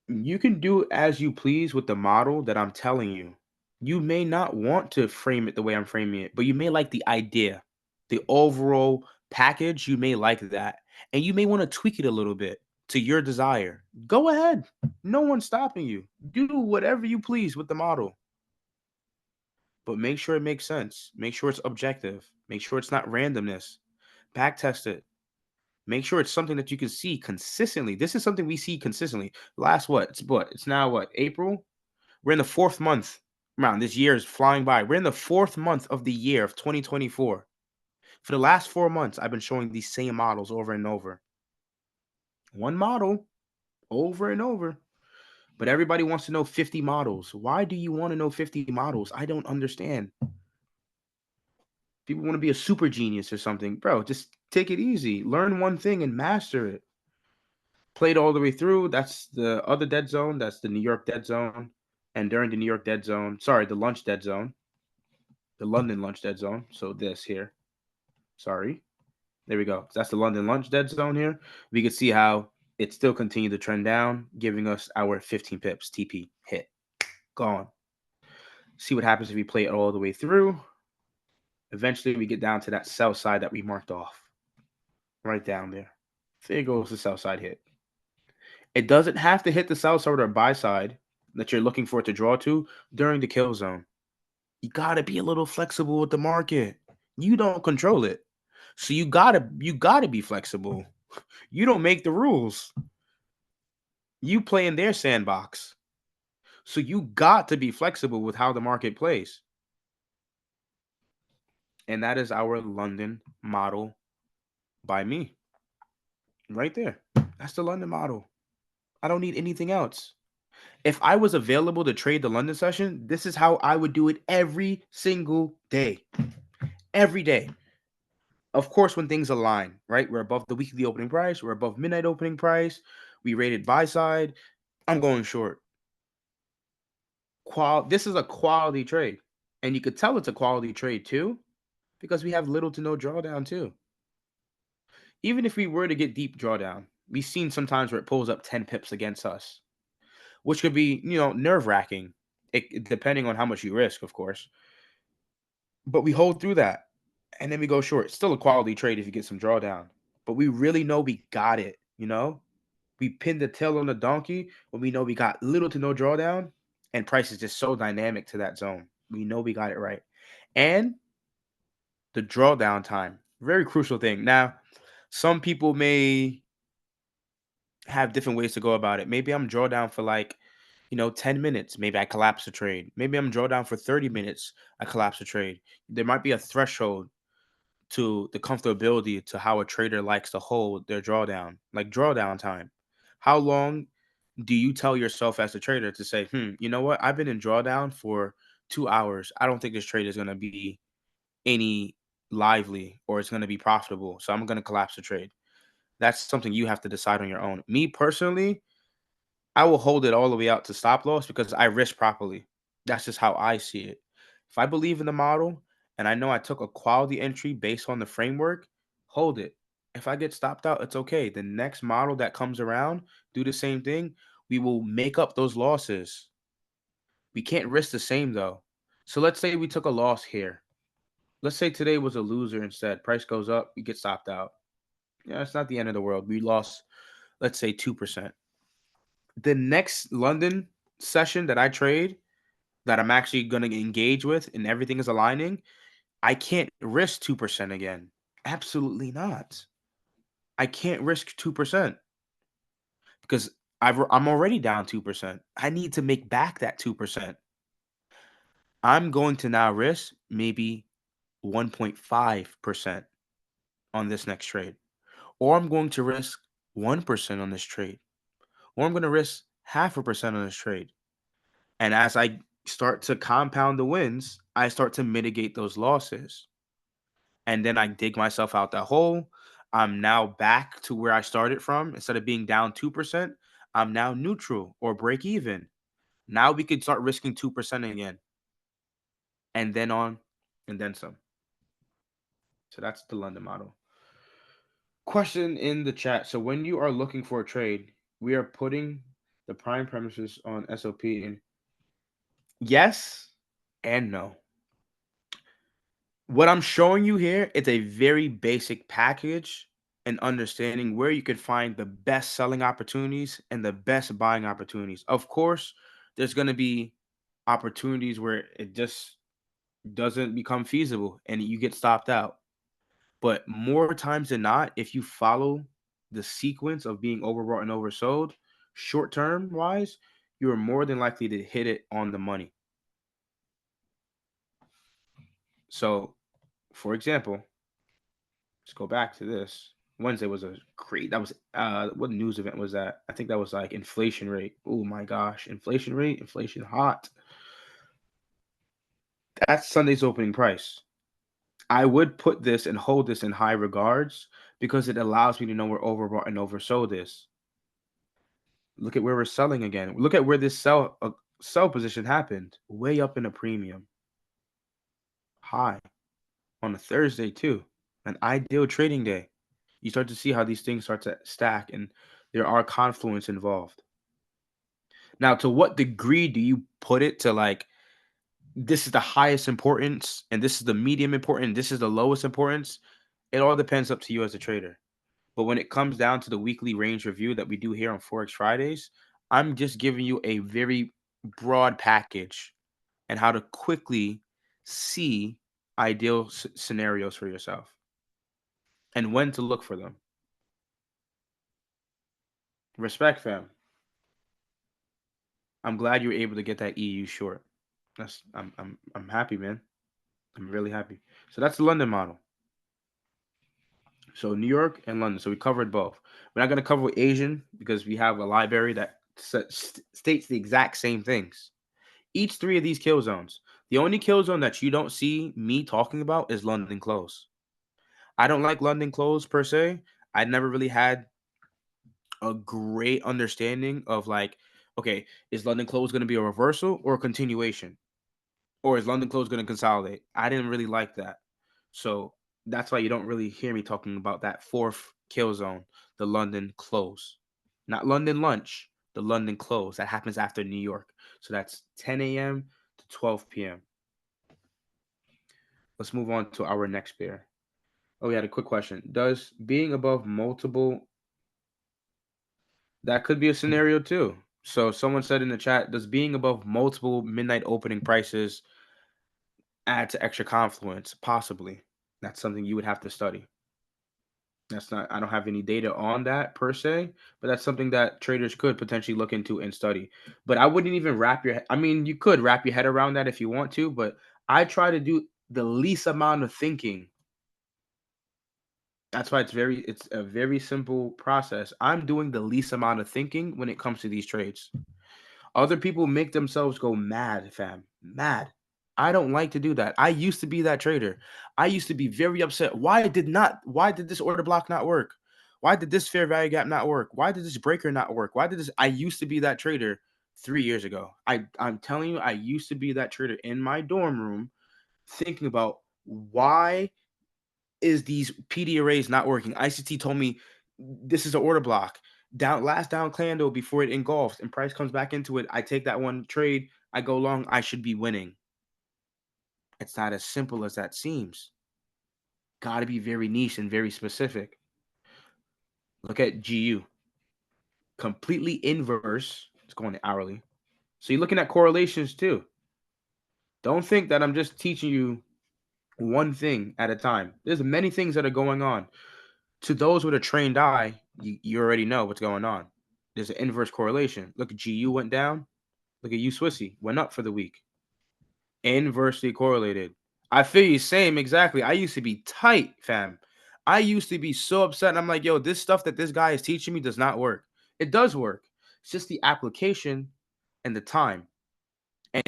You can do as you please with the model that I'm telling you. You may not want to frame it the way I'm framing it, but you may like the idea. The overall package, you may like that. And you may want to tweak it a little bit to your desire. Go ahead. No one's stopping you. Do whatever you please with the model. But make sure it makes sense. Make sure it's objective. Make sure it's not randomness. Backtest it. Make sure it's something that you can see consistently. This is something we see consistently. Last what? It's now what? April? We're in the 4th month. Man, this year is flying by. We're in the 4th month of the year of 2024. For the last 4 months, I've been showing these same models over and over. One model over and over. But everybody wants to know 50 models. Why do you want to know 50 models? I don't understand. People want to be a super genius or something. Bro, just take it easy. Learn one thing and master it. Played all the way through. That's the other dead zone. That's the New York dead zone. And during the New York dead zone, sorry, the lunch dead zone, the London lunch dead zone. So this here, sorry. There we go. So that's the London lunch dead zone here. We can see how it still continued to trend down, giving us our 15 pips TP hit. Gone. See what happens if we play it all the way through. Eventually, we get down to that sell side that we marked off. Right down there. There goes the sell side hit. It doesn't have to hit the sell side or buy side that you're looking for it to draw to during the kill zone. You got to be a little flexible with the market. You don't control it. So you gotta be flexible. You don't make the rules. You play in their sandbox. So you got to be flexible with how the market plays. And that is our London model by me. Right there. That's the London model. I don't need anything else. If I was available to trade the London session, this is how I would do it every single day. Every day. Of course, when things align, right? We're above the weekly opening price, we're above midnight opening price, we rated buy side. I'm going short. This is a quality trade. And you could tell it's a quality trade too, because we have little to no drawdown too. Even if we were to get deep drawdown, we've seen sometimes where it pulls up 10 pips against us, which could be, nerve wracking, depending on how much you risk, of course. But we hold through that and then we go short. It's still a quality trade if you get some drawdown, but we really know we got it. We pinned the tail on the donkey when we know we got little to no drawdown and price is just so dynamic to that zone. We know we got it right. And the drawdown time, very crucial thing. Now, some people may have different ways to go about it. Maybe I'm drawdown for 10 minutes. Maybe I collapse a trade. Maybe I'm drawdown for 30 minutes. I collapse a trade. There might be a threshold to the comfortability to how a trader likes to hold their drawdown, like drawdown time. How long do you tell yourself as a trader to say, you know what? I've been in drawdown for 2 hours. I don't think this trade is going to be any lively or it's going to be profitable. So I'm going to collapse the trade. That's something you have to decide on your own. Me personally, I will hold it all the way out to stop loss because I risk properly. That's just how I see it. If I believe in the model and I know I took a quality entry based on the framework, hold it. If I get stopped out, it's okay. The next model that comes around, do the same thing. We will make up those losses. We can't risk the same though. So let's say we took a loss here. Let's say today was a loser instead. Price goes up, you get stopped out. Yeah, it's not the end of the world. We lost, let's say 2%. The next London session that I trade, that I'm actually going to engage with and everything is aligning, I can't risk 2% again. Absolutely not. I can't risk 2% because I'm already down 2%. I need to make back that 2%. I'm going to now risk maybe 1.5% on this next trade, or I'm going to risk 1% on this trade, or I'm going to risk 0.5% on this trade. And as I start to compound the wins, I start to mitigate those losses. And then I dig myself out that hole. I'm now back to where I started from. Instead of being down 2%, I'm now neutral or break even. Now we could start risking 2% again. And then on and then some. So that's the London model. Question in the chat. So when you are looking for a trade, we are putting the prime premises on SOP and yes and no. What I'm showing you here, it's a very basic package and understanding where you can find the best selling opportunities and the best buying opportunities. Of course, there's going to be opportunities where it just doesn't become feasible and you get stopped out. But more times than not, if you follow the sequence of being overbought and oversold, short term wise, you are more than likely to hit it on the money. So, for example, let's go back to this. Wednesday was a great. That was what news event was that? I think that was like inflation rate. Oh my gosh, inflation rate, inflation hot. That's Sunday's opening price. I would put this and hold this in high regards because it allows me to know where overbought and oversold is. Look at where we're selling again. Look at where this sell position happened. Way up in a premium. High on a Thursday too. An ideal trading day. You start to see how these things start to stack and there are confluence involved. Now, to what degree do you put it to like this is the highest importance and this is the medium important, this is the lowest importance? It all depends up to you as a trader. But when it comes down to the weekly range review that we do here on Forex Fridays, I'm just giving you a very broad package and how to quickly see ideal scenarios for yourself and when to look for them. Respect, fam. I'm glad you were able to get that EU short. I'm happy, man. I'm really happy. So that's the London model. So New York and London. So we covered both. We're not going to cover Asian because we have a library that states the exact same things. Each three of these kill zones. The only kill zone that you don't see me talking about is London close. I don't like London close per se. I never really had a great understanding of like, okay, is London close going to be a reversal or a continuation? Or is London close going to consolidate? I didn't really like that. So that's why you don't really hear me talking about that fourth kill zone, the London close. Not London lunch, the London close. That happens after New York. So that's 10 a.m. to 12 p.m. Let's move on to our next pair. Oh, we had a quick question. Does being above multiple, that could be a scenario too. So someone said in the chat, does being above multiple midnight opening prices add to extra confluence? Possibly. That's something you would have to study. That's not, I don't have any data on that per se, but that's something that traders could potentially look into and study. But I wouldn't even I mean, you could wrap your head around that if you want to, but I try to do the least amount of thinking. That's why it's a very simple process. I'm doing the least amount of thinking when it comes to these trades. Other people make themselves go mad, fam. Mad. I don't like to do that. I used to be that trader. I used to be very upset. Why did this order block not work? Why did this fair value gap not work? Why did this breaker not work? Why did this? I used to be that trader 3 years ago. I'm telling you, I used to be that trader in my dorm room thinking about why is these PD arrays not working? ICT told me this is an order block. Last down candle before it engulfs and price comes back into it. I take that one trade. I go long. I should be winning. It's not as simple as that seems. Got to be very niche and very specific. Look at GU. Completely inverse. It's going to hourly. So you're looking at correlations too. Don't think that I'm just teaching you one thing at a time. There's many things that are going on. To those with a trained eye, you already know what's going on. There's an inverse correlation. Look, GU went down. Look at U Swissy went up for the week. Inversely correlated. I feel you, same exactly. I used to be tight, fam. I used to be so upset. And I'm like, yo, this stuff that this guy is teaching me does not work. It does work. It's just the application and the time and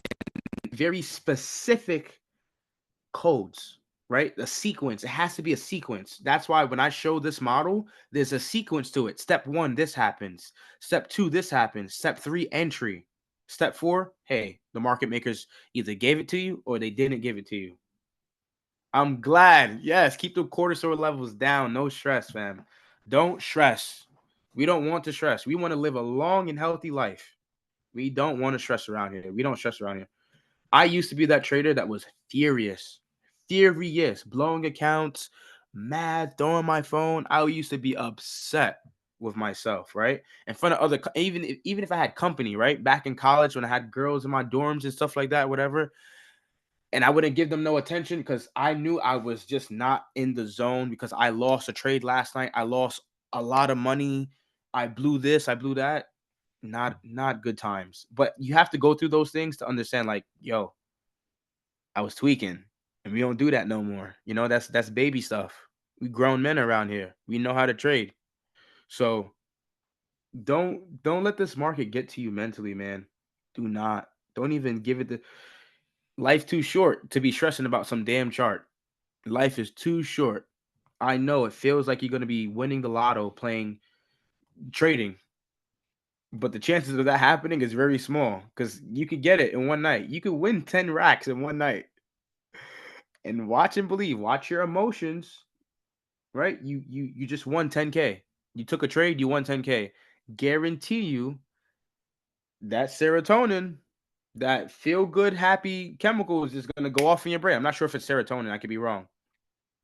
very specific codes, right? A sequence. It has to be a sequence. That's why when I show this model, there's a sequence to it. Step 1, this happens. Step 2, this happens. Step 3, entry. Step 4, hey, the market makers either gave it to you or they didn't give it to you. I'm glad. Yes, keep the cortisol levels down. No stress, fam. Don't stress. We don't want to stress. We want to live a long and healthy life. We don't want to stress around here. We don't stress around here. I used to be that trader that was furious, blowing accounts, mad, throwing my phone. I used to be upset with myself, right? In front of even if I had company, right? Back in college when I had girls in my dorms and stuff like that, whatever, and I wouldn't give them no attention because I knew I was just not in the zone because I lost a trade last night. I lost a lot of money. I blew this, I blew that. Not good times. But you have to go through those things to understand, like, yo, I was tweaking, and we don't do that no more. You know, that's baby stuff. We grown men around here. We know how to trade. So don't let this market get to you mentally, man. Do not. Don't even give it the life too short to be stressing about some damn chart. Life is too short. I know it feels like you're going to be winning the lotto playing trading, but the chances of that happening is very small because you could get it in one night. You could win 10 racks in one night. And watch and believe. Watch your emotions, right? You just won 10K. You took a trade, you won 10K. Guarantee you that serotonin, that feel good, happy chemical is just gonna go off in your brain. I'm not sure if it's serotonin, I could be wrong.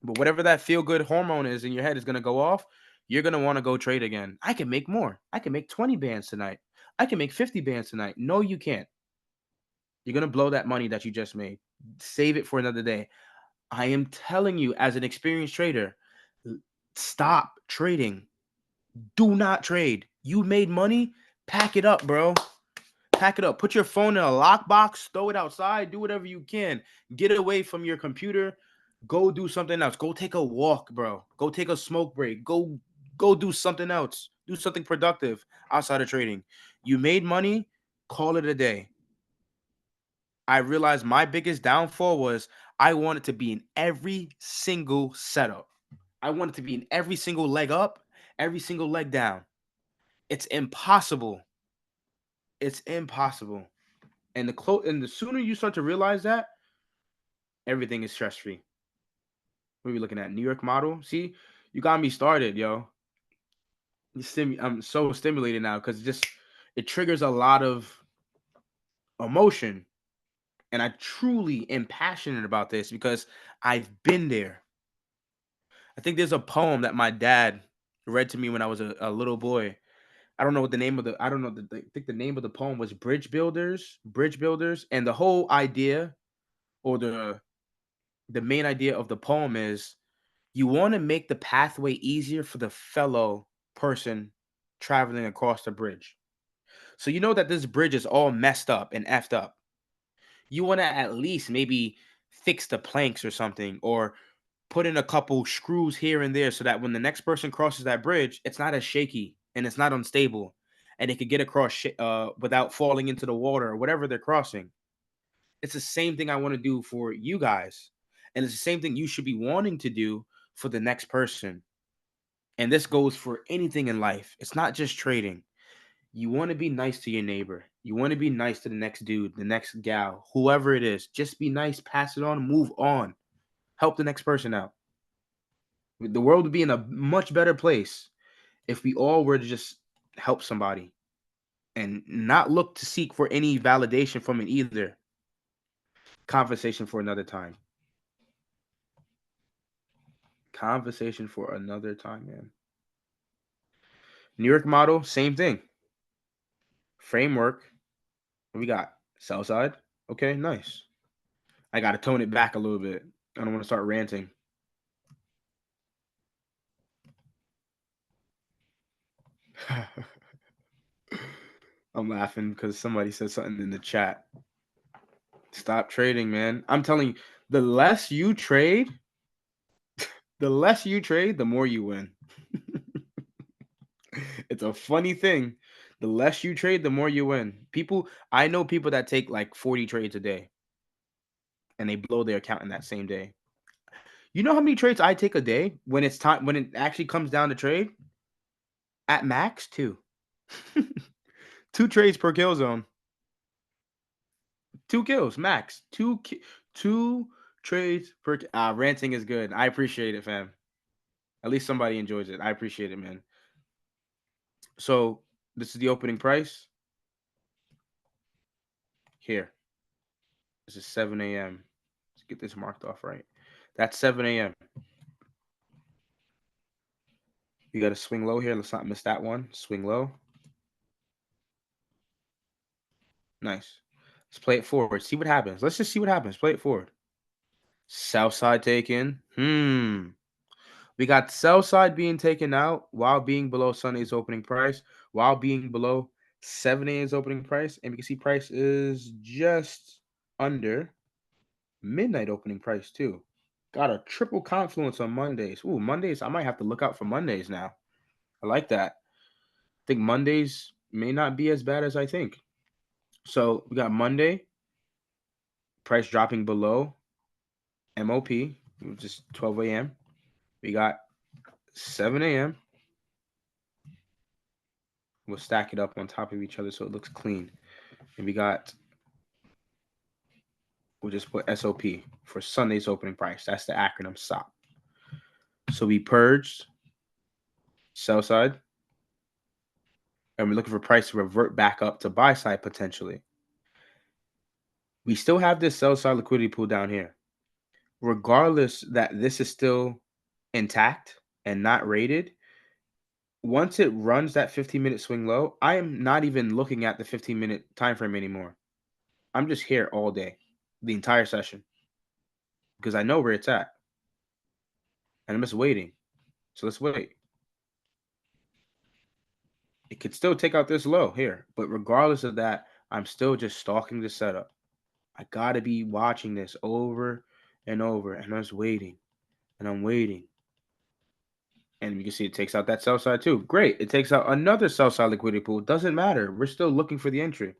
But whatever that feel good hormone is in your head is gonna go off. You're gonna want to go trade again. I can make more. I can make 20 bands tonight. I can make 50 bands tonight. No, you can't. You're gonna blow that money that you just made. Save it for another day. I am telling you, as an experienced trader, stop trading. Do not trade. You made money, pack it up, bro. Pack it up. Put your phone in a lockbox, throw it outside, do whatever you can. Get away from your computer. Go do something else. Go take a walk, bro. Go take a smoke break. Go do something else. Do something productive outside of trading. You made money, call it a day. I realized my biggest downfall was I wanted to be in every single setup. I wanted to be in every single leg up, every single leg down. It's impossible. It's impossible. And the sooner you start to realize that, everything is stress free. What are we looking at? New York model. See, you got me started, yo. I'm so stimulated now because it triggers a lot of emotion, and I truly am passionate about this because I've been there. I think there's a poem that my dad read to me when I was a little boy. I don't know what the name of the I don't know I think the name of the poem was Bridge Builders, and the whole idea or the main idea of the poem is you want to make the pathway easier for the fellow person traveling across the bridge. So you know that this bridge is all messed up and effed up. You want to at least maybe fix the planks or something, or put in a couple screws here and there so that when the next person crosses that bridge, it's not as shaky and it's not unstable, and they could get across without falling into the water or whatever they're crossing. It's the same thing I want to do for you guys, and it's the same thing you should be wanting to do for the next person. And this goes for anything in life. It's not just trading. You want to be nice to your neighbor. You want to be nice to the next dude, the next gal, whoever it is. Just be nice, pass it on, move on. Help the next person out. The world would be in a much better place if we all were to just help somebody and not look to seek for any validation from it either. Conversation for another time. Conversation for another time, man. New York model, same thing. Framework. What we got? Sell side. Okay, nice. I got to tone it back a little bit. I don't want to start ranting. I'm laughing because somebody said something in the chat. Stop trading, man. I'm telling you, the less you trade, the more you win. It's a funny thing. The less you trade, the more you win. I know people that take like 40 trades a day and they blow their account in that same day. You know how many trades I take a day when it's time when it actually comes down to trade? At max, two. Two trades per kill zone. Two kills max. Two trades per. Ranting is good. I appreciate it, fam. At least somebody enjoys it. I appreciate it, man. So this is the opening price. Here. This is 7 a.m. Let's get this marked off right. That's 7 a.m. You got to swing low here. Let's not miss that one. Swing low. Nice. Let's play it forward. See what happens. Let's just see what happens. Play it forward. South side taken. We got sell side being taken out while being below Sunday's opening price, while being below 7 a.m.'s opening price. And we can see price is just under midnight opening price too. Got a triple confluence on Mondays. Ooh, Mondays. I might have to look out for Mondays now. I like that. I think Mondays may not be as bad as I think. So we got Monday, price dropping below MOP, which is 12 a.m. We got 7 a.m. We'll stack it up on top of each other so it looks clean. And we'll just put SOP for Sunday's opening price. That's the acronym SOP. So we purged sell side, and we're looking for price to revert back up to buy side potentially. We still have this sell side liquidity pool down here. Regardless that this is still intact and not rated, once it runs that 15-minute swing low, I am not even looking at the 15-minute time frame anymore. I'm just here all day, the entire session. because I know where it's at. And I'm just waiting. So let's wait. It could still take out this low here. But regardless of that, I'm still just stalking the setup. I got to be watching this over and over. And I'm just waiting. And I'm waiting. And you can see it takes out that sell side too. Great. It takes out another sell side liquidity pool. Doesn't matter. We're still looking for the entry.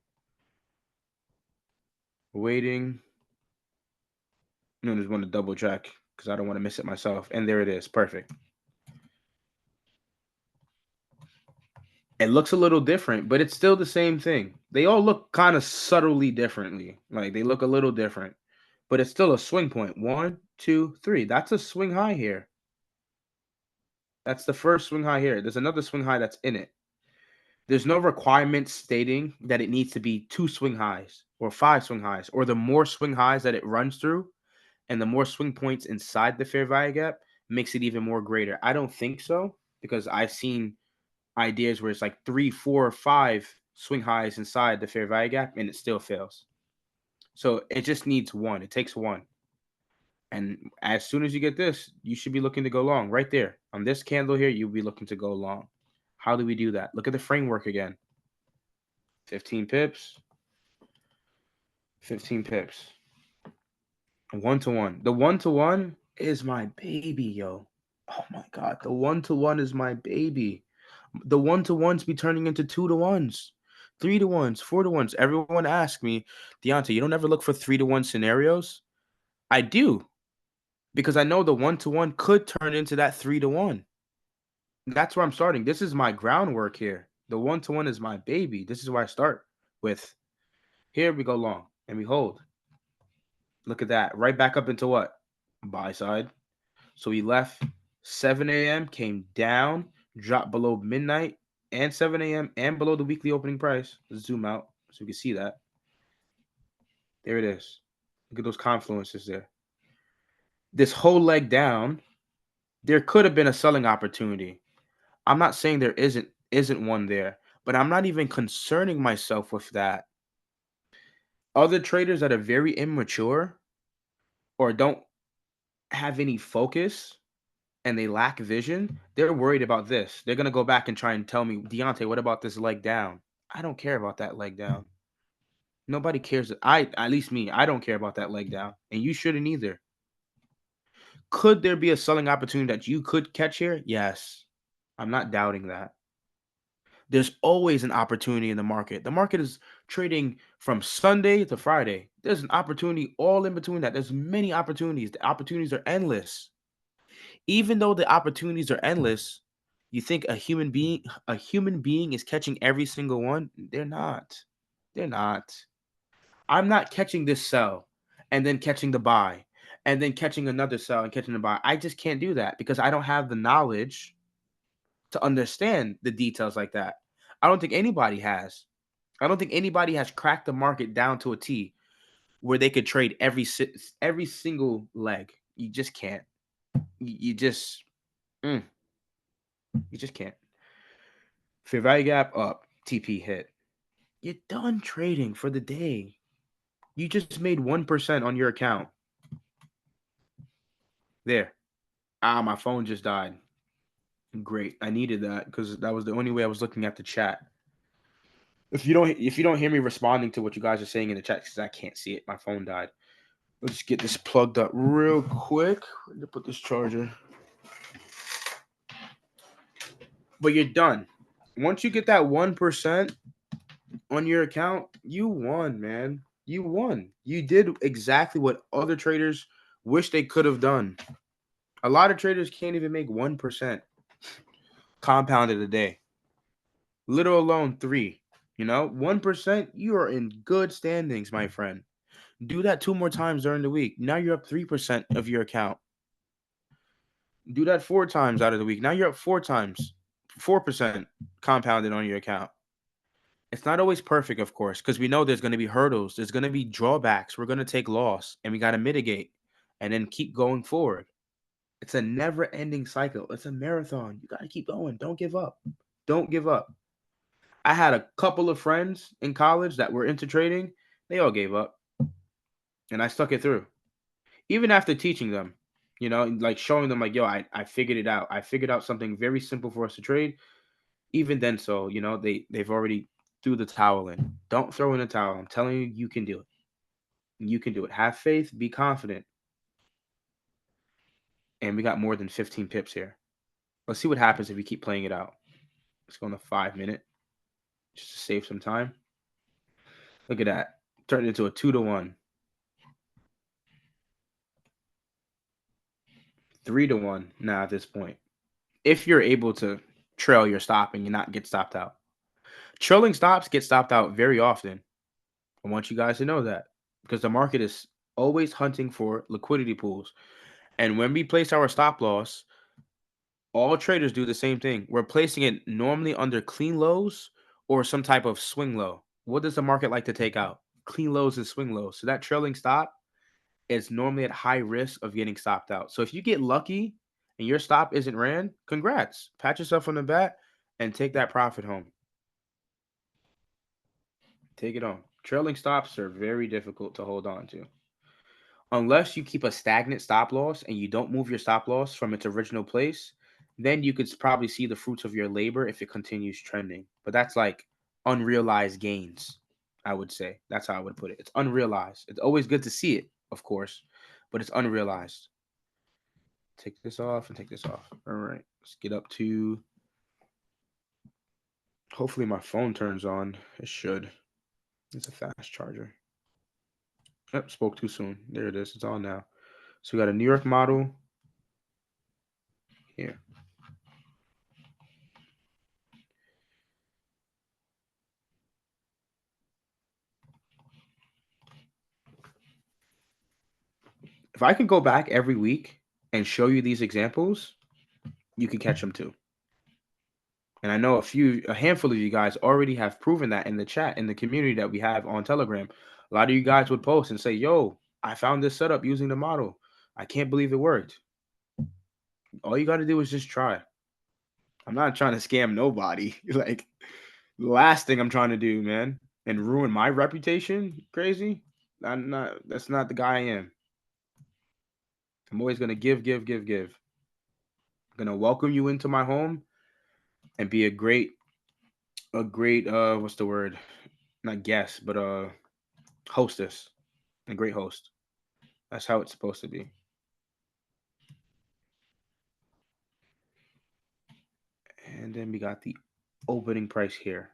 Waiting. I just want to double check because I don't want to miss it myself. And there it is. Perfect. It looks a little different, but it's still the same thing. They all look kind of subtly differently. Like they look a little different, but it's still a swing point. 1, 2, 3. That's a swing high here. That's the first swing high here. There's another swing high that's in it. There's no requirement stating that it needs to be 2 swing highs or 5 swing highs, or the more swing highs that it runs through and the more swing points inside the fair value gap makes it even more greater. I don't think so, because I've seen ideas where it's like 3, 4, 5 swing highs inside the fair value gap and it still fails. So it just needs one. It takes one. And as soon as you get this, you should be looking to go long right there. On this candle here, you'll be looking to go long. How do we do that? Look at the framework again. 15 pips. 15 pips. 1-to-1. The 1-to-1 is my baby, yo. Oh my God. The 1-to-1 is my baby. The 1-to-1s be turning into 2-to-1s, 3-to-1s, 4-to-1s. Everyone asks me, Deontay, you don't ever look for 3-to-1 scenarios? I do, because I know the 1-to-1 could turn into that 3-to-1. That's where I'm starting. This is my groundwork here. The 1-to-1 is my baby. This is where I start with. Here we go long and we hold. Look at that. Right back up into what? Buy side. So we left 7 a.m., came down, dropped below midnight and 7 a.m. and below the weekly opening price. Let's zoom out so you can see that. There it is. Look at those confluences there. This whole leg down, there could have been a selling opportunity. I'm not saying there isn't one there, but I'm not even concerning myself with that. Other traders that are very immature or don't have any focus and they lack vision, they're worried about this. They're going to go back and try and tell me, Deontay, what about this leg down? I don't care about that leg down. Nobody cares. At least me, I don't care about that leg down. And you shouldn't either. Could there be a selling opportunity that you could catch here? Yes. I'm not doubting that. There's always an opportunity in the market. The market is trading from Sunday to Friday. There's an opportunity all in between that. There's many opportunities. The opportunities are endless. Even though the opportunities are endless, you think a human being is catching every single one? They're not. They're not. I'm not catching this sell and then catching the buy and then catching another sell and catching the buy. I just can't do that because I don't have the knowledge to understand the details like that. I don't think anybody has. I don't think anybody has cracked the market down to a T where they could trade every single leg. You just can't. You just mm, you just can't. Fair value gap up, TP hit. You're done trading for the day. You just made 1% on your account. There. My phone just died. Great. I needed that because that was the only way I was looking at the chat. If you don't hear me responding to what you guys are saying in the chat, because I can't see it, my phone died. Let's get this plugged up real quick. Where to put this charger? But you're done. Once you get that 1% on your account, you won, man. You won. You did exactly what other traders wish they could have done. A lot of traders can't even make 1% compounded a day. Little alone 3. 1%, you are in good standings, my friend. Do that 2 more times during the week. Now you're up 3% of your account. Do that 4 times out of the week. Now you're up 4 times, 4% compounded on your account. It's not always perfect, of course, because we know there's going to be hurdles. There's going to be drawbacks. We're going to take loss, and we got to mitigate and then keep going forward. It's a never-ending cycle. It's a marathon. You got to keep going. Don't give up. Don't give up. I had a couple of friends in college that were into trading. They all gave up, and I stuck it through. even after teaching them, like showing them like, yo, I figured it out. I figured out something very simple for us to trade. Even then, so they've already threw the towel in. Don't throw in the towel. I'm telling you, you can do it. You can do it. Have faith. Be confident. And we got more than 15 pips here. Let's see what happens if we keep playing it out. Let's go on the 5 minute just to save some time. Look at that. Turned into a 2-1. 3-1 now at this point. If you're able to trail your stop and you not get stopped out. Trailing stops get stopped out very often. I want you guys to know that because the market is always hunting for liquidity pools. And when we place our stop loss, all traders do the same thing. We're placing it normally under clean lows or some type of swing low. What does the market like to take out? Clean lows and swing lows. So that trailing stop is normally at high risk of getting stopped out. So if you get lucky and your stop isn't ran, congrats. Pat yourself on the back and take that profit home. Take it home. Trailing stops are very difficult to hold on to. Unless you keep a stagnant stop loss and you don't move your stop loss from its original place, then you could probably see the fruits of your labor if it continues trending. But that's like unrealized gains, I would say. That's how I would put it. It's unrealized. It's always good to see it, of course, but it's unrealized. Take this off and take this off. All right. Let's get up to. Hopefully, my phone turns on. It should. It's a fast charger. Yep, spoke too soon. There it is. It's on now. So we got a New York model here. If I can go back every week and show you these examples, you can catch them too. And I know a handful of you guys already have proven that in the chat, in the community that we have on Telegram. A lot of you guys would post and say, yo, I found this setup using the model. I can't believe it worked. All you got to do is just try. I'm not trying to scam nobody. Like, the last thing I'm trying to do, man, and ruin my reputation, crazy. That's not the guy I am. I'm always going to give. I'm going to welcome you into my home and be a great what's the word? Not guest, but hostess. A great host. That's how it's supposed to be. And then we got the opening price here.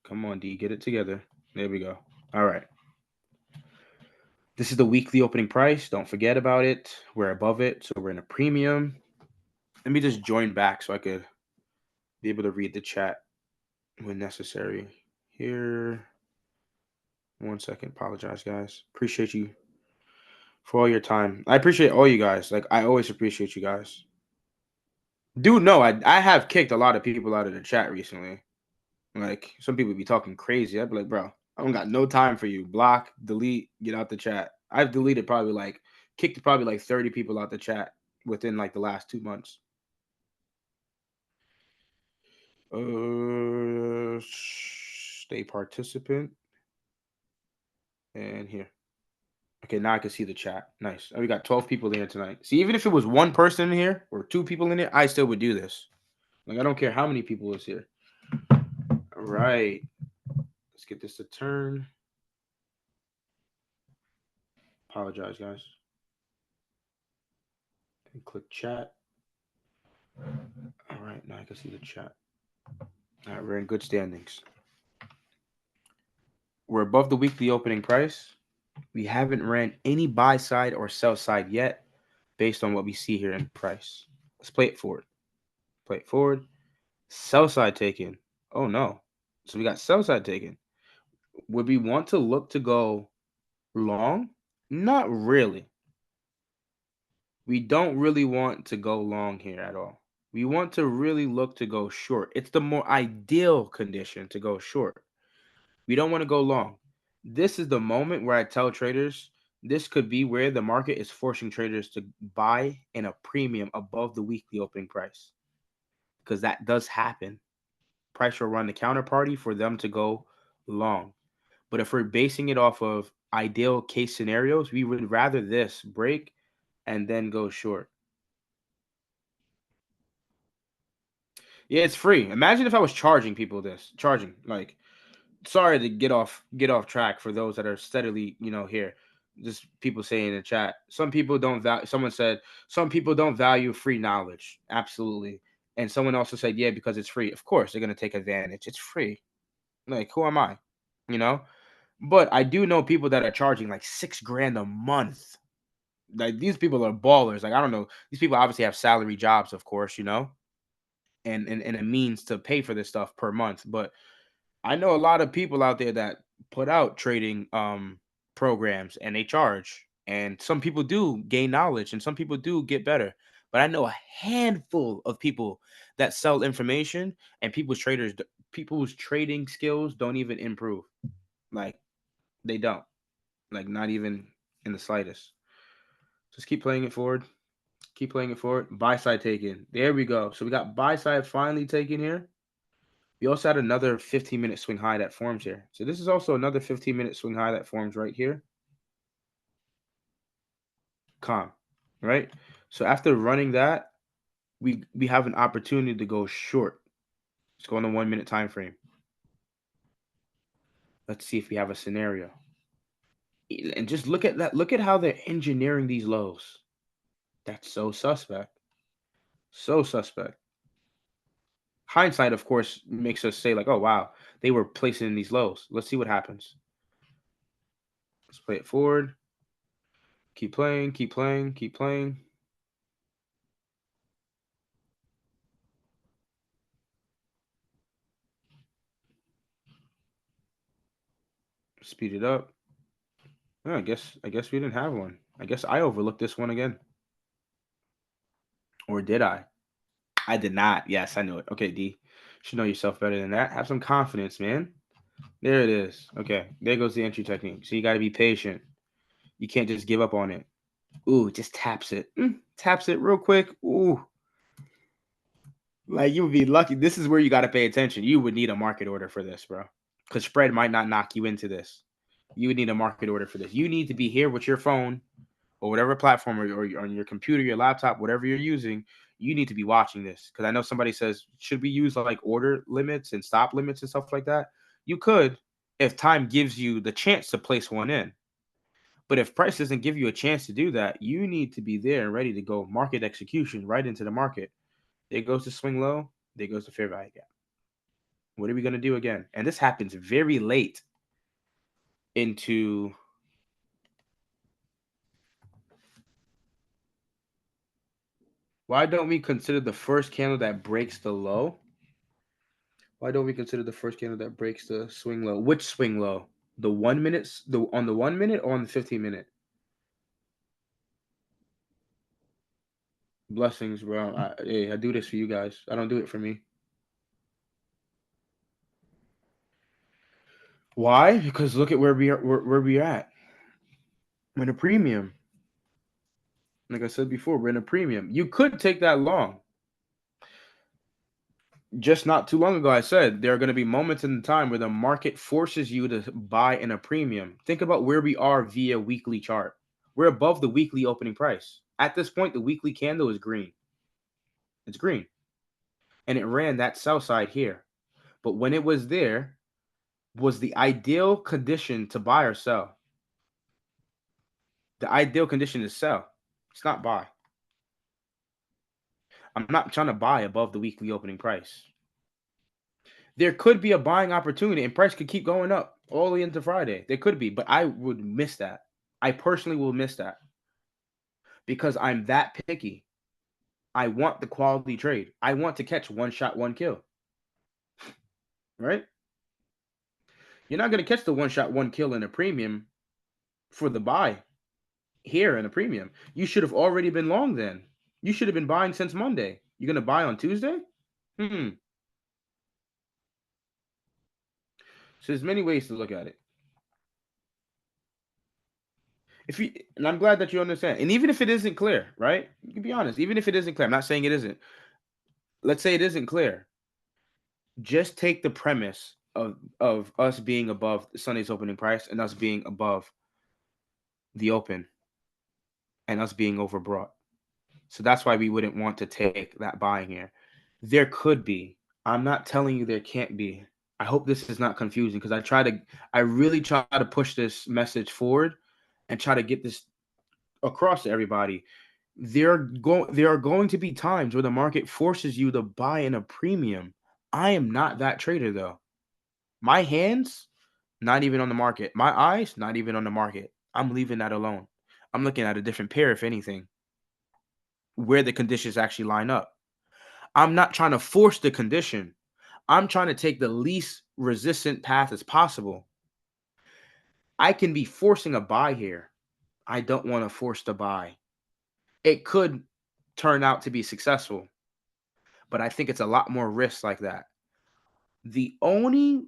Come on, D, get it together. There we go. All right. This is the weekly opening price. Don't forget about it. We're above it, so we're in a premium. Let me just join back so I could be able to read the chat when necessary. Here. 1 second. Apologize, guys. Appreciate you for all your time. I appreciate all you guys. Like, I always appreciate you guys. Dude, no, I have kicked a lot of people out of the chat recently. Like, some people be talking crazy. I'd be like, bro, I don't got no time for you. Block, delete, get out the chat. I've deleted kicked probably like 30 people out the chat within like the last 2 months. Stay participant. And here. Okay, now I can see the chat. Nice. We got 12 people in here tonight. See, even if it was one person in here or 2 people in it, I still would do this. Like, I don't care how many people is here. All right. Let's get this to turn. Apologize, guys. And click chat. All right, now I can see the chat. All right, we're in good standings. We're above the weekly opening price. We haven't ran any buy side or sell side yet based on what we see here in price. Let's play it forward. Play it forward. Sell side taken. Oh, no. So we got sell side taken. Would we want to look to go long? Not really. We don't really want to go long here at all. We want to really look to go short. It's the more ideal condition to go short. We don't want to go long. This is the moment where I tell traders this could be where the market is forcing traders to buy in a premium above the weekly opening price. Because that does happen. Price will run the counterparty for them to go long. But if we're basing it off of ideal case scenarios, we would rather this break and then go short. Yeah, it's free. Imagine if I was charging people this, charging like sorry to get off track for those that are steadily, here. Just people saying in the chat. Some people don't value someone said some people don't value free knowledge. Absolutely. And someone also said, yeah, because it's free. Of course, they're gonna take advantage. It's free. Like, who am I? You know? But I do know people that are charging like 6 grand a month. Like these people are ballers. Like, I don't know. These people obviously have salary jobs, of course, and a means to pay for this stuff per month. But I know a lot of people out there that put out trading programs and they charge. And some people do gain knowledge and some people do get better. But I know a handful of people that sell information and people's trading skills don't even improve. Like they don't. Like not even in the slightest. Just keep playing it forward. Keep playing it forward. Buy side taken. There we go. So we got buy side finally taken here. We also had another 15-minute swing high that forms here. So this is also another 15-minute swing high that forms right here. Calm, right? So after running that, we have an opportunity to go short. Let's go on the 1-minute time frame. Let's see if we have a scenario. And just look at that. Look at how they're engineering these lows. That's so suspect. So suspect. Hindsight, of course, makes us say, like, oh, wow, they were placing in these lows. Let's see what happens. Let's play it forward. Keep playing, keep playing, keep playing. Speed it up. Oh, I guess we didn't have one. I guess I overlooked this one again. Or did I? I did not. Yes, I knew it. Okay, D. Should know yourself better than that. Have some confidence, man. There it is. Okay, there goes the entry technique. So you got to be patient. You can't just give up on it. Ooh, just taps it. Taps it real quick. Ooh. Like you would be lucky. This is where you got to pay attention. You would need a market order for this, bro. Because spread might not knock you into this. You would need a market order for this. You need to be here with your phone or whatever platform or on your computer, your laptop, whatever you're using. You need to be watching this because I know somebody says, should we use like order limits and stop limits and stuff like that? You could if time gives you the chance to place one in. But if price doesn't give you a chance to do that, you need to be there and ready to go market execution right into the market. There goes the swing low. There goes the fair value gap. What are we going to do again? And this happens very late into. Why don't we consider the first candle that breaks the low? Why don't we consider the first candle that breaks the swing low? Which swing low? The 1 minute, on the 1 minute or on the 15-minute? Blessings, bro. I do this for you guys. I don't do it for me. Why? Because look at where we are. Where we at. We're in a premium. Like I said before, we're in a premium. You could take that long. Just not too long ago, I said there are going to be moments in time where the market forces you to buy in a premium. Think about where we are via weekly chart. We're above the weekly opening price. At this point, the weekly candle is green. It's green. And it ran that sell side here. But when it was there, was the ideal condition to buy or sell? The ideal condition is sell. It's not buy. I'm not trying to buy above the weekly opening price. There could be a buying opportunity and price could keep going up all the way into Friday. There could be, but I would miss that. I personally will miss that because I'm that picky. I want the quality trade. I want to catch one shot, one kill. Right? You're not going to catch the one shot, one kill in a premium for the buy here in a premium. You should have already been long then. You should have been buying since Monday. You're going to buy on Tuesday? So there's many ways to look at it. And I'm glad that you understand. And even if it isn't clear, right? You can be honest. Even if it isn't clear, I'm not saying it isn't. Let's say it isn't clear. Just take the premise of us being above Sunday's opening price and us being above the open and us being overbought. So that's why we wouldn't want to take that buying here. There could be. I'm not telling you there can't be. I hope this is not confusing because I really try to push this message forward and try to get this across to everybody. There are going to be times where the market forces you to buy in a premium. I am not that trader though. My hands, not even on the market. My eyes, not even on the market. I'm leaving that alone. I'm looking at a different pair, if anything, where the conditions actually line up. I'm not trying to force the condition. I'm trying to take the least resistant path as possible. I can be forcing a buy here. I don't want to force the buy. It could turn out to be successful, but I think it's a lot more risk like that. The only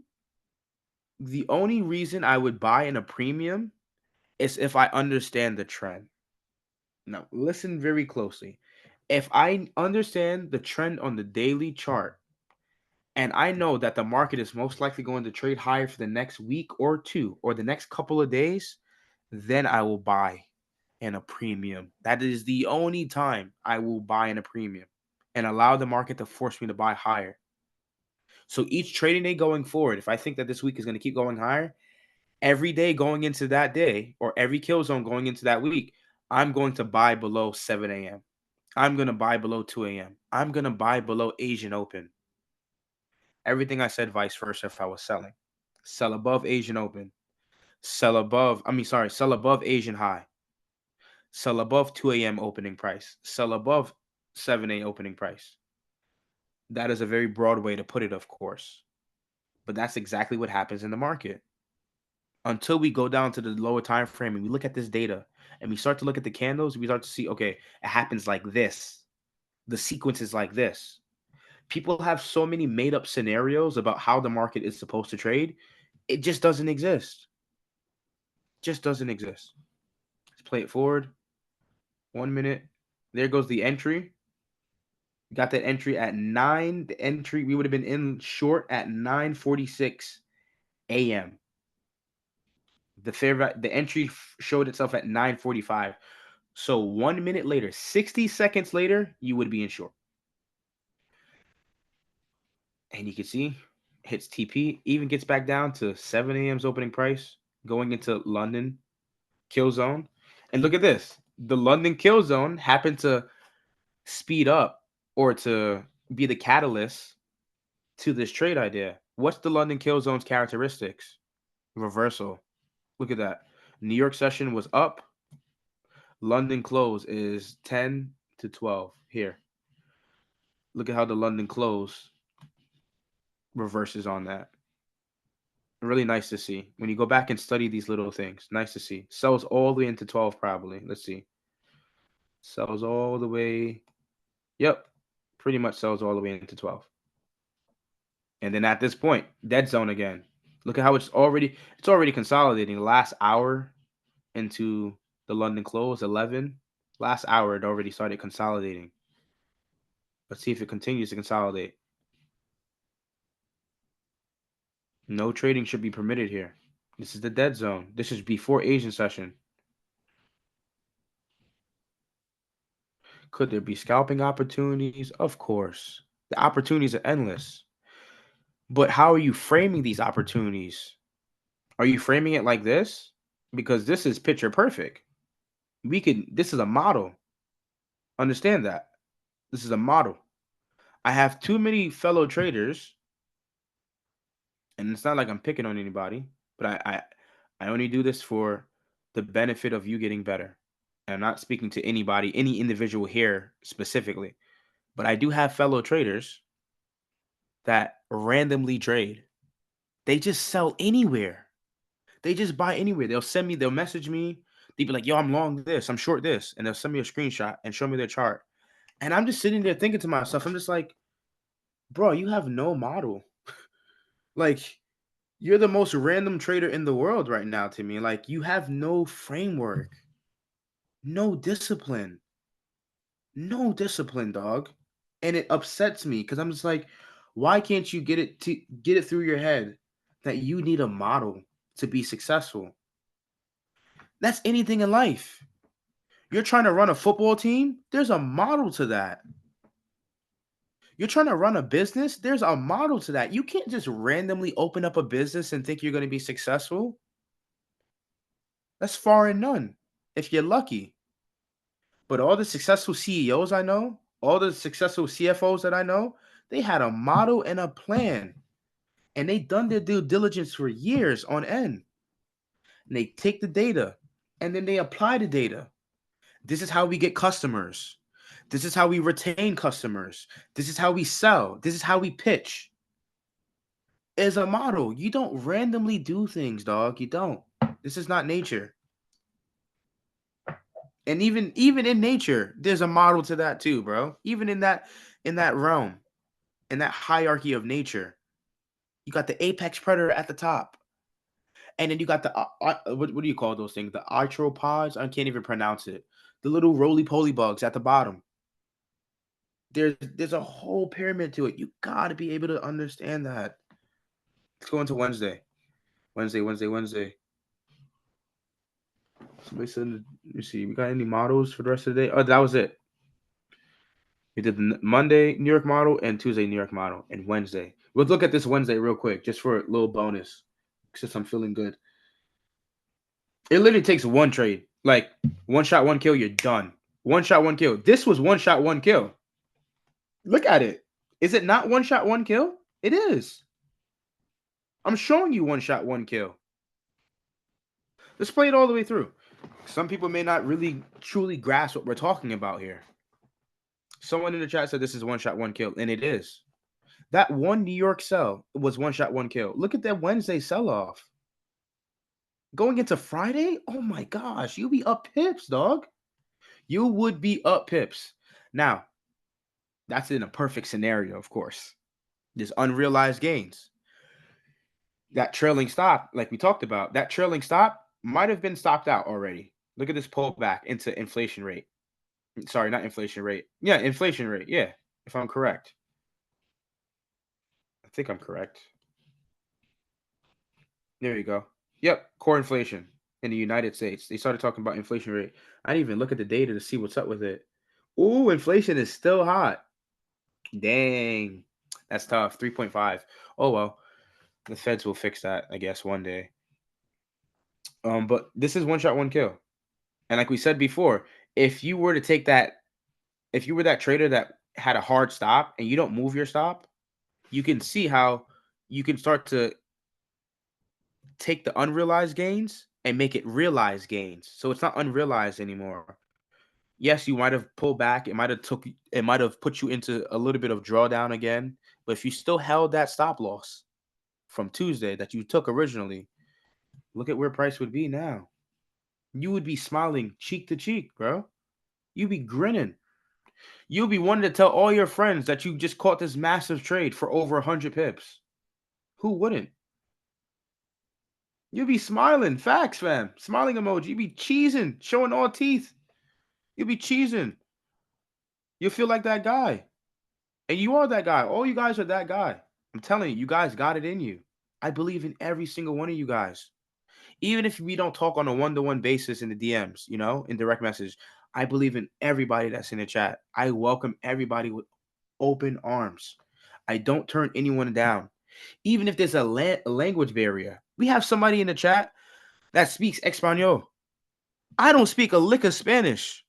the only reason I would buy in a premium is if I understand the trend. Now, listen very closely. If I understand the trend on the daily chart and I know that the market is most likely going to trade higher for the next week or two or the next couple of days, then I will buy in a premium. That is the only time I will buy in a premium and allow the market to force me to buy higher. So each trading day going forward, if I think that this week is going to keep going higher, every day going into that day or every kill zone going into that week, I'm going to buy below 7 a.m. I'm going to buy below 2 a.m. I'm going to buy below Asian Open. Everything I said vice versa if I was selling. Sell above Asian Open. Sell above Asian high. Sell above 2 a.m. opening price. Sell above 7 a.m. opening price. That is a very broad way to put it, of course. But that's exactly what happens in the market. Until we go down to the lower time frame and we look at this data and we start to look at the candles, we start to see, okay, it happens like this. The sequence is like this. People have so many made up scenarios about how the market is supposed to trade. It just doesn't exist. Just doesn't exist. Let's play it forward. 1 minute. There goes the entry. Got that entry at 9. The entry, we would have been in short at 9:46 a.m. The entry showed itself at 9:45. So 1 minute later, 60 seconds later, you would be in short. And you can see hits TP, even gets back down to 7 a.m.'s opening price, going into London kill zone. And look at this. The London kill zone happened to speed up or to be the catalyst to this trade idea. What's the London kill zone's characteristics? Reversal. Look at that. New York session was up. London close is 10 to 12 here. Look at how the London close reverses on that. Really nice to see. When you go back and study these little things, nice to see. Sells all the way into 12 probably. Let's see. Sells all the way. Yep. Pretty much sells all the way into 12. And then at this point, dead zone again. Look at how it's already consolidating. The last hour into the London close, 11. Last hour it already started consolidating. Let's see if it continues to consolidate. No trading should be permitted here. This is the dead zone. This is before Asian session. Could there be scalping opportunities? Of course. The opportunities are endless. But how are you framing these opportunities? Are you framing it like this? Because this is picture perfect. This is a model. Understand that. This is a model. I have too many fellow traders, and it's not like I'm picking on anybody, but I only do this for the benefit of you getting better. And I'm not speaking to anybody, any individual here specifically, but I do have fellow traders that randomly trade. They just sell anywhere. They just buy anywhere. They'll message me. They'll be like, yo, I'm long this, I'm short this. And they'll send me a screenshot and show me their chart. And I'm just sitting there thinking to myself, I'm just like, bro, you have no model. Like, you're the most random trader in the world right now to me. Like, you have no framework, no discipline, no discipline, dog. And it upsets me because I'm just like, why can't you get it through your head that you need a model to be successful. That's anything in life. You're trying to run a football team, there's a model to that. You're trying to run a business, there's a model to that. You can't just randomly open up a business and think you're going to be successful. That's far and none, if you're lucky. But all the successful CEOs I know, all the successful CFOs that I know, they had a model and a plan. And they done their due diligence for years on end. And they take the data and then they apply the data. This is how we get customers. This is how we retain customers. This is how we sell. This is how we pitch. As a model, you don't randomly do things, dog. You don't. This is not nature. And even in nature, there's a model to that too, bro. Even in that realm, in that hierarchy of nature, you got the apex predator at the top. And then you got the what do you call those things? The arthropods. I can't even pronounce it. The little roly poly bugs at the bottom. There's a whole pyramid to it. You got to be able to understand that. Let's go into Wednesday. Wednesday. Somebody said, let me see. We got any models for the rest of the day? Oh, that was it. We did the Monday New York model and Tuesday New York model and Wednesday. Let's look at this Wednesday real quick, just for a little bonus, since I'm feeling good. It literally takes one trade. Like, one shot, one kill, you're done. One shot, one kill. This was one shot, one kill. Look at it. Is it not one shot, one kill? It is. I'm showing you one shot, one kill. Let's play it all the way through. Some people may not really truly grasp what we're talking about here. Someone in the chat said this is one shot, one kill, and it is. That one New York sell was one shot, one kill. Look at that Wednesday sell off. Going into Friday, oh my gosh, you'll be up pips, dog. You would be up pips. Now, that's in a perfect scenario, of course. There's unrealized gains. That trailing stop, like we talked about, that trailing stop might have been stopped out already. Look at this pullback into inflation rate. Sorry, not inflation rate. Yeah, inflation rate. Yeah, if I'm correct. I think I'm correct. There you go. Yep, core inflation in the United States. They started talking about inflation rate. I didn't even look at the data to see what's up with it. Ooh, inflation is still hot. Dang. That's tough. 3.5. Oh well. The feds will fix that, I guess, one day. But this is one shot, one kill. And like we said before, if you were to take that, if you were that trader that had a hard stop and you don't move your stop, you can see how you can start to take the unrealized gains and make it realized gains. So it's not unrealized anymore. Yes, you might have pulled back. It might have put you into a little bit of drawdown again. But if you still held that stop loss from Tuesday that you took originally, look at where price would be now. You would be smiling cheek to cheek, bro. You'd be grinning. You'll be wanting to tell all your friends that you just caught this massive trade for over 100 pips. Who wouldn't? You'll be smiling. Facts, fam. Smiling emoji. You'll be cheesing, showing all teeth. You'll be cheesing. You'll feel like that guy. And you are that guy. All you guys are that guy. I'm telling you, you guys got it in you. I believe in every single one of you guys. Even if we don't talk on a one-to-one basis in the DMs, in direct message, I believe in everybody that's in the chat. I welcome everybody with open arms. I don't turn anyone down. Even if there's a language barrier. We have somebody in the chat that speaks Espanol. I don't speak a lick of Spanish,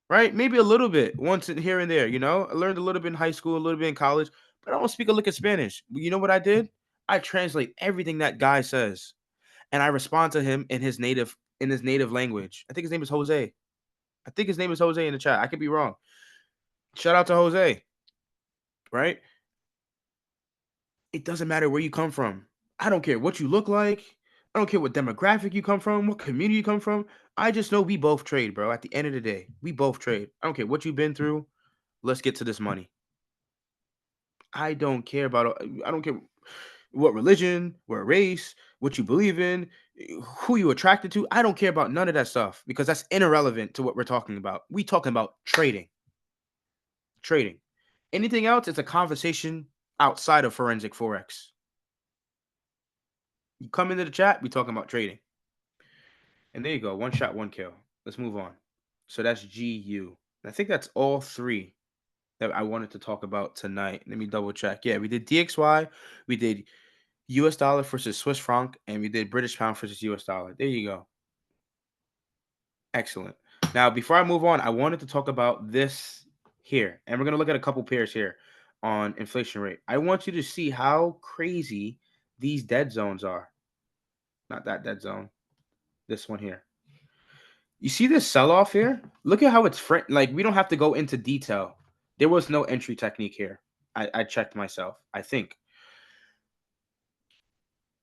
right? Maybe a little bit once here and there, I learned a little bit in high school, a little bit in college, but I don't speak a lick of Spanish. But you know what I did? I translate everything that guy says, and I respond to him in his native language. I think his name is Jose. I think his name is Jose in the chat. I could be wrong. Shout out to Jose, right? It doesn't matter where you come from. I don't care what you look like. I don't care what demographic you come from, what community you come from. I just know we both trade, bro. At the end of the day, we both trade. I don't care what you've been through. Let's get to this money. I don't care what religion, what race, what you believe in, who you attracted to. I don't care about none of that stuff because that's irrelevant to what we're talking about. We talking about trading. Trading. Anything else, it's a conversation outside of forensic Forex. You come into the chat, we talking about trading. And there you go. One shot, one kill. Let's move on. So that's GU. I think that's all three that I wanted to talk about tonight. Let me double check. Yeah, we did DXY, we did US dollar versus Swiss franc, and we did British pound versus US dollar. There you go. Excellent. Now, before I move on, I wanted to talk about this here, and we're going to look at a couple pairs here on inflation rate. I want you to see how crazy these dead zones are. Not that dead zone. This one here. You see this sell-off here? Look at how it's like we don't have to go into detail. There was no entry technique here. I checked myself, I think.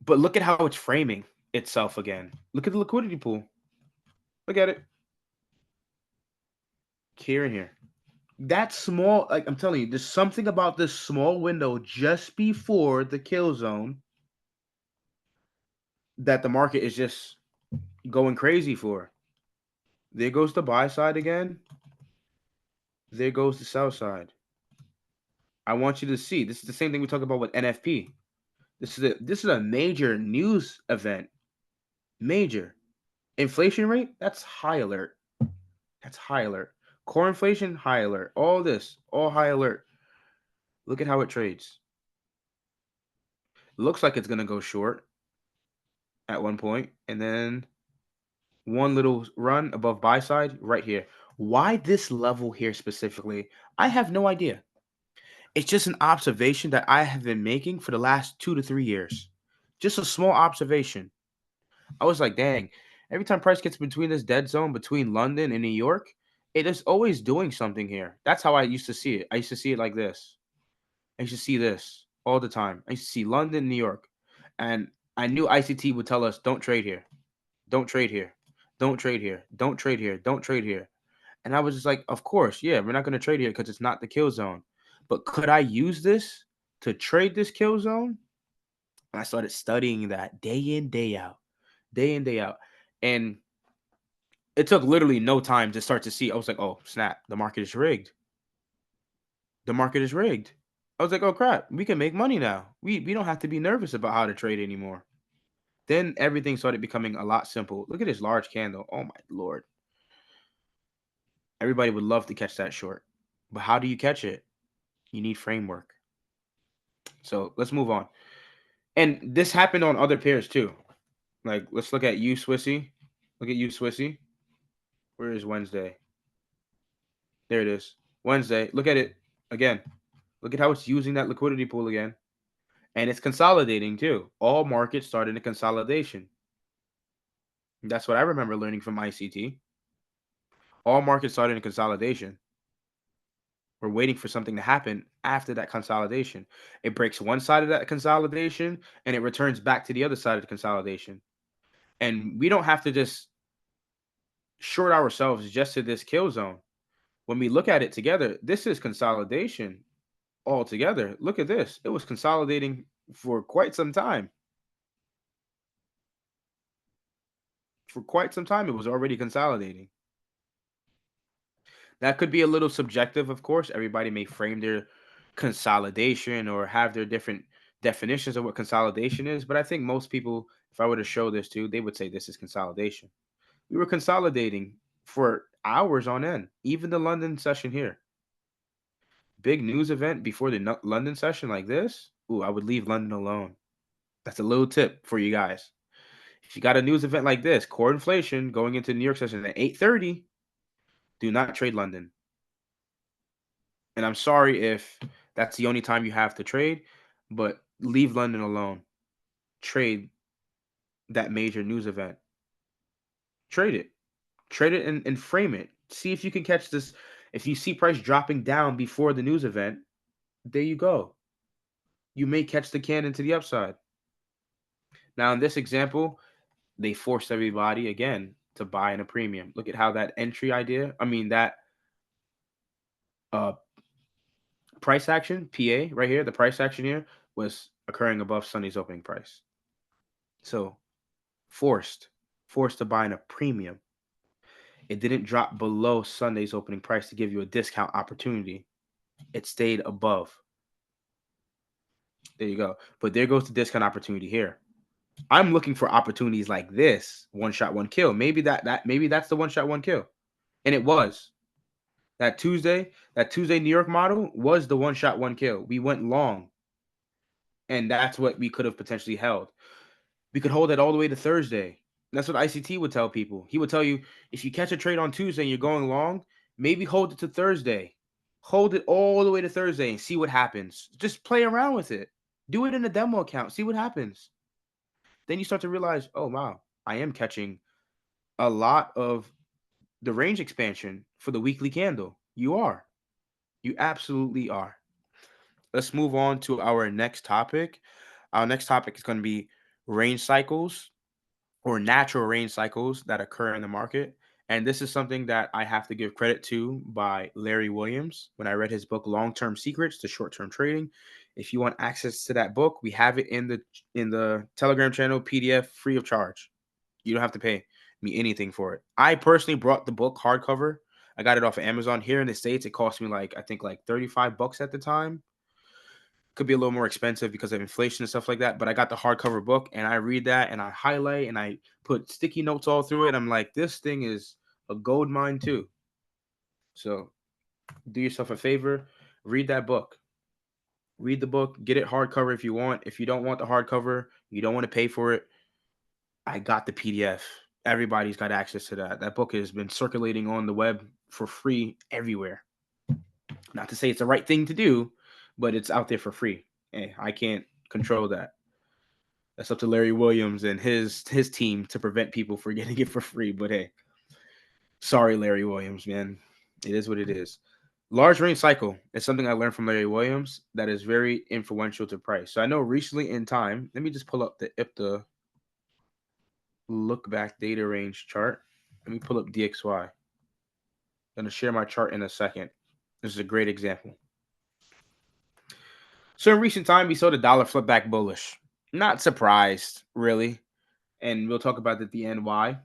But look at how it's framing itself again. Look at the liquidity pool. Look at it. Here and here. That small, like I'm telling you, there's something about this small window just before the kill zone that the market is just going crazy for. There goes the buy side again. There goes the sell side. I want you to see. This is the same thing we talk about with NFP. This is a major news event. Major. Inflation rate, that's high alert. That's high alert. Core inflation, high alert. All this, all high alert. Look at how it trades. Looks like it's going to go short at one point, and then one little run above buy side right here. Why this level here specifically? I have no idea. It's just an observation that I have been making for the last 2 to 3 years. Just a small observation. I was like, dang, every time price gets between this dead zone between London and New York, it is always doing something here. That's how I used to see it. I used to see it like this. I used to see this all the time. I used to see London, New York. And I knew ICT would tell us, don't trade here. Don't trade here. Don't trade here. Don't trade here. Don't trade here. And I was just like, of course, yeah, we're not going to trade here because it's not the kill zone. But could I use this to trade this kill zone? And I started studying that day in, day out, day in, day out. And it took literally no time to start to see. I was like, oh, snap, the market is rigged. The market is rigged. I was like, oh, crap, we can make money now. We don't have to be nervous about how to trade anymore. Then everything started becoming a lot simple. Look at this large candle. Oh, my Lord. Everybody would love to catch that short. But how do you catch it? You need framework. So let's move on. And this happened on other pairs too. Like, let's look at you, Swissy. Look at you, Swissy. Where is Wednesday? There it is. Wednesday. Look at it again. Look at how it's using that liquidity pool again. And it's consolidating too. All markets started a consolidation. That's what I remember learning from ICT. All markets started a consolidation. We're waiting for something to happen after that consolidation. It breaks one side of that consolidation and it returns back to the other side of the consolidation. And we don't have to just short ourselves just to this kill zone. When we look at it together, this is consolidation altogether. Look at this. It was consolidating for quite some time. For quite some time, it was already consolidating. That could be a little subjective, of course. Everybody may frame their consolidation or have their different definitions of what consolidation is. But I think most people, if I were to show this to, they would say this is consolidation. We were consolidating for hours on end, even the London session here. Big news event before the London session like this. Ooh, I would leave London alone. That's a little tip for you guys. If you got a news event like this, core inflation going into New York session at 8:30, do not trade London. And I'm sorry if that's the only time you have to trade, but leave London alone. Trade that major news event. Trade it. Trade it and frame it. See if you can catch this. If you see price dropping down before the news event, there you go. You may catch the can into the upside. Now, in this example, they forced everybody again to buy in a premium. Look at how that entry idea, that uh price action, PA right here, the price action here was occurring above Sunday's opening price. So forced to buy in a premium. It didn't drop below Sunday's opening price to give you a discount opportunity. It stayed above. There you go. But there goes the discount opportunity here. I'm looking for opportunities like this, one shot, one kill. Maybe that's the one shot, one kill. And it was. That Tuesday New York model was the one shot, one kill. We went long, and that's what we could have potentially held. We could hold it all the way to Thursday. That's what ICT would tell people. He would tell you, if you catch a trade on Tuesday and you're going long, maybe hold it to Thursday. Hold it all the way to Thursday and see what happens. Just play around with it. Do it in a demo account. See what happens. Then you start to realize, oh wow, I am catching a lot of the range expansion for the weekly candle. You are. You absolutely are. Let's move on to our next topic. Our next topic is going to be range cycles, or natural range cycles that occur in the market. And this is something that I have to give credit to by Larry Williams when I read his book Long Term Secrets to Short Term Trading. If you want access to that book, we have it in the Telegram channel PDF free of charge. You don't have to pay me anything for it. I personally brought the book hardcover. I got it off of Amazon. Here in the States, it cost me I think like $35 at the time. Could be a little more expensive because of inflation and stuff like that. But I got the hardcover book and I read that and I highlight and I put sticky notes all through it. I'm like, this thing is a gold mine too. So do yourself a favor, read that book. Read the book, get it hardcover if you want. If you don't want the hardcover, you don't want to pay for it, I got the PDF. Everybody's got access to that. That book has been circulating on the web for free everywhere. Not to say it's the right thing to do, but it's out there for free. Hey, I can't control that. That's up to Larry Williams and his team to prevent people from getting it for free. But hey, sorry, Larry Williams, man. It is what it is. Large range cycle is something I learned from Larry Williams that is very influential to price. So I know recently in time, let me just pull up the IPTA look back data range chart. Let me pull up DXY. I'm going to share my chart in a second. This is a great example. So in recent time, we saw the dollar flip back bullish. Not surprised, really. And we'll talk about at the end why.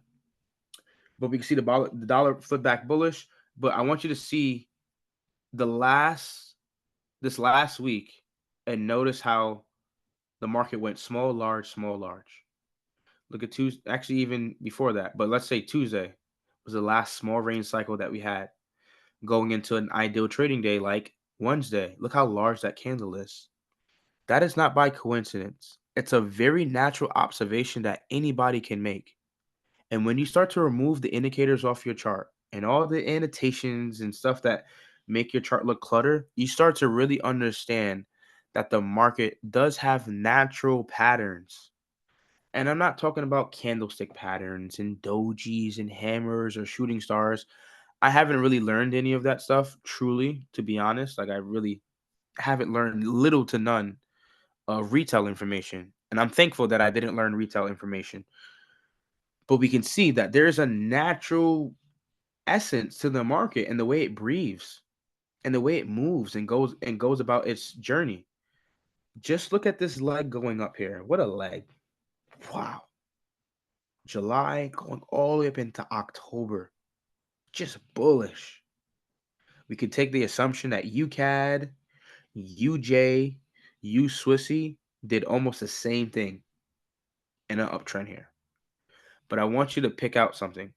But we can see the dollar flip back bullish. But I want you to see this last week and notice how the market went small, large, small, large. Look at Tuesday, actually even before that, but let's say Tuesday was the last small range cycle that we had going into an ideal trading day like Wednesday. Look how large that candle is. That is not by coincidence. It's a very natural observation that anybody can make. And when you start to remove the indicators off your chart and all the annotations and stuff that make your chart look cluttered, you start to really understand that the market does have natural patterns. And I'm not talking about candlestick patterns and dojis and hammers or shooting stars. I haven't really learned any of that stuff, truly, to be honest. Like, I really haven't learned little to none of retail information. And I'm thankful that I didn't learn retail information. But we can see that there's a natural essence to the market and the way it breathes and the way it moves and goes about its journey. Just look at this leg going up here. What a leg. Wow. July going all the way up into October. Just bullish. We could take the assumption that UCAD, UJ, U Swissy did almost the same thing in an uptrend here. But I want you to pick out something.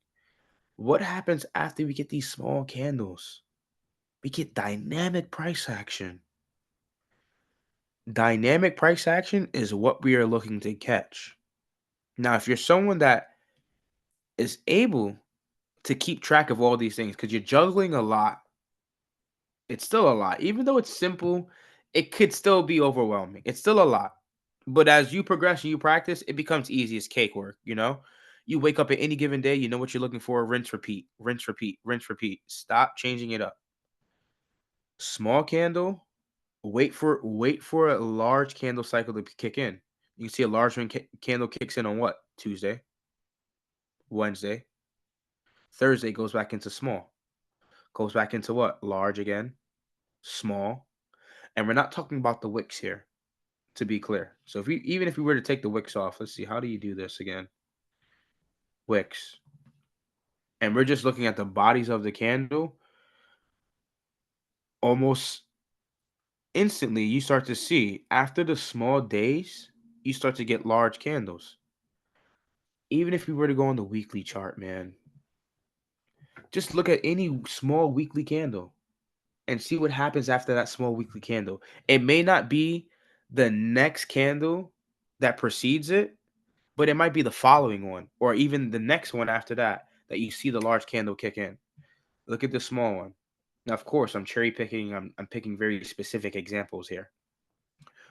What happens after we get these small candles? We get dynamic price action. Dynamic price action is what we are looking to catch. Now, if you're someone that is able to keep track of all these things, because you're juggling a lot, it's still a lot. Even though it's simple, it could still be overwhelming. It's still a lot. But as you progress and you practice, it becomes easy as cake work, you know? You wake up at any given day, you know what you're looking for, rinse, repeat, rinse, repeat, rinse, repeat. Stop changing it up. Small candle, wait for a large candle cycle to kick in. You can see a large candle kicks in on what? Tuesday, Wednesday, Thursday goes back into small. Goes back into what? Large again, small. And we're not talking about the wicks here, to be clear. So even if we were to take the wicks off, let's see, how do you do this again? Wicks. And we're just looking at the bodies of the candle. Almost instantly, you start to see after the small days, you start to get large candles. Even if we were to go on the weekly chart, man, just look at any small weekly candle and see what happens after that small weekly candle. It may not be the next candle that precedes it, but it might be the following one or even the next one after that that you see the large candle kick in. Look at the small one. Now, of course, I'm cherry picking. I'm picking very specific examples here.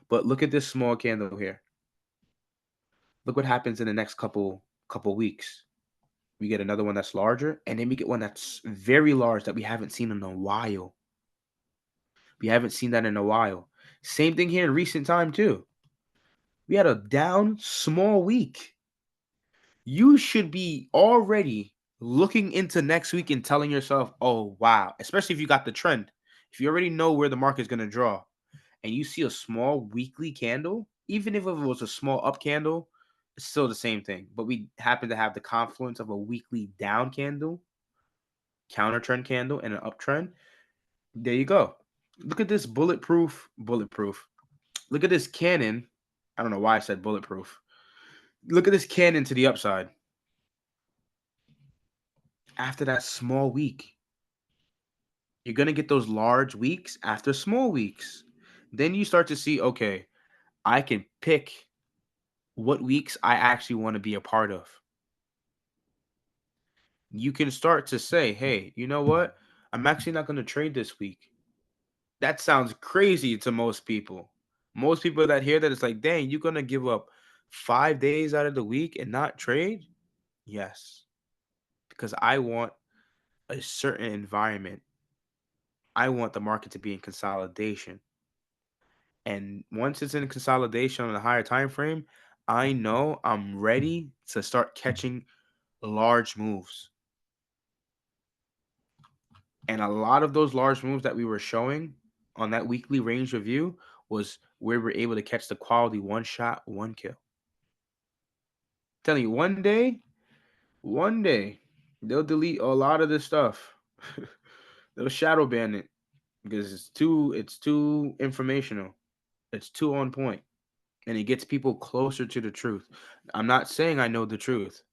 But look at this small candle here. Look what happens in the next couple weeks. We get another one that's larger, and then we get one that's very large that we haven't seen in a while. We haven't seen that in a while. Same thing here in recent time too. We had a down small week. You should be already looking into next week and telling yourself, "Oh wow!" Especially if you got the trend. If you already know where the market's going to draw, and you see a small weekly candle, even if it was a small up candle, it's still the same thing. But we happen to have the confluence of a weekly down candle, counter trend candle, and an uptrend. There you go. Look at this bulletproof. Look at this cannon. I don't know why I said bulletproof. Look at this cannon to the upside after that small week. You're going to get those large weeks after small weeks. Then you start to see, okay, I can pick what weeks I actually want to be a part of. You can start to say, hey, you know what? I'm actually not going to trade this week. That sounds crazy to most people. Most people that hear that, it's like, dang, you're going to give up 5 days out of the week and not trade? Yes, because I want a certain environment. I want the market to be in consolidation. And once it's in consolidation on a higher time frame, I know I'm ready to start catching large moves. And a lot of those large moves that we were showing on that weekly range review was where we're able to catch the quality one shot, one kill. Telling you, one day, they'll delete a lot of this stuff. They'll shadow ban it because it's too informational. It's too on point, and it gets people closer to the truth. I'm not saying I know the truth,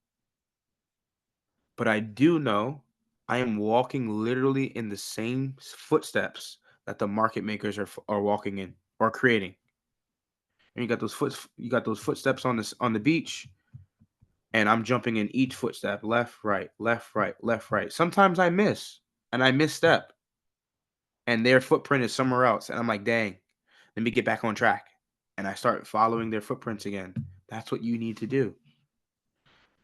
but I do know I am walking literally in the same footsteps that the market makers are walking in or creating. And you got those footsteps on the beach, and I'm jumping in each footstep, left, right, left, right, left, right. Sometimes I miss and I misstep, and their footprint is somewhere else, and I'm like, dang, let me get back on track, and I start following their footprints again. That's what you need to do.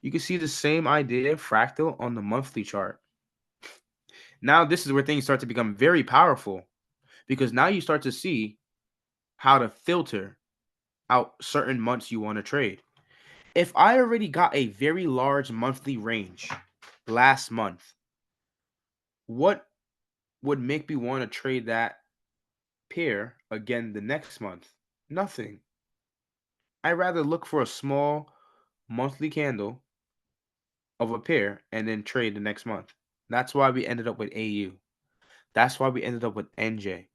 You can see the same idea fractal on the monthly chart. Now this is where things start to become very powerful because now you start to see how to filter out certain months you want to trade. If I already got a very large monthly range last month, what would make me want to trade that pair again the next month? Nothing. I'd rather look for a small monthly candle of a pair and then trade the next month. That's why we ended up with AU. That's why we ended up with NJ.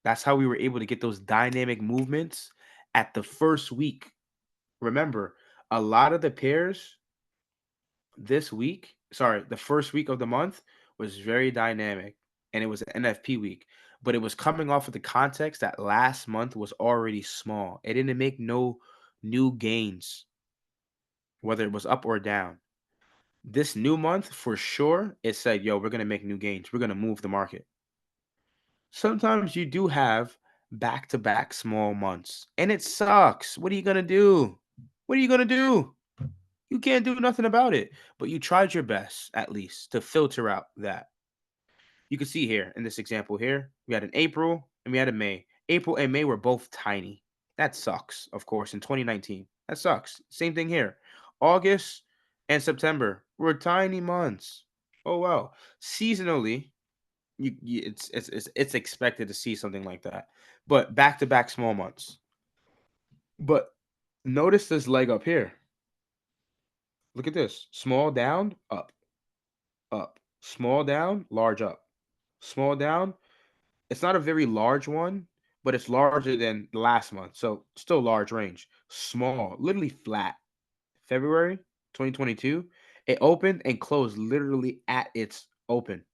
That's how we were able to get those dynamic movements at the first week. Remember, a lot of the pairs this week, sorry, the first week of the month was very dynamic and it was an NFP week, but it was coming off of the context that last month was already small. It didn't make no new gains, whether it was up or down. This new month, for sure, it said, yo, we're going to make new gains. We're going to move the market. Sometimes you do have back to back small months, and it sucks. What are you going to do? What are you going to do? You can't do nothing about it, but you tried your best at least to filter out that. You can see here in this example here, we had an April and we had a May. April and May were both tiny. That sucks, of course, in 2019. That sucks. Same thing here. August and September were tiny months. Oh well. Seasonally, it's expected to see something like that. But back to back small months. But notice this leg up here. Look at this. Small down, up, up. Small down, large up. Small down. It's not a very large one, but it's larger than last month. So still large range. Small, literally flat. February. 2022, it opened and closed literally at its open.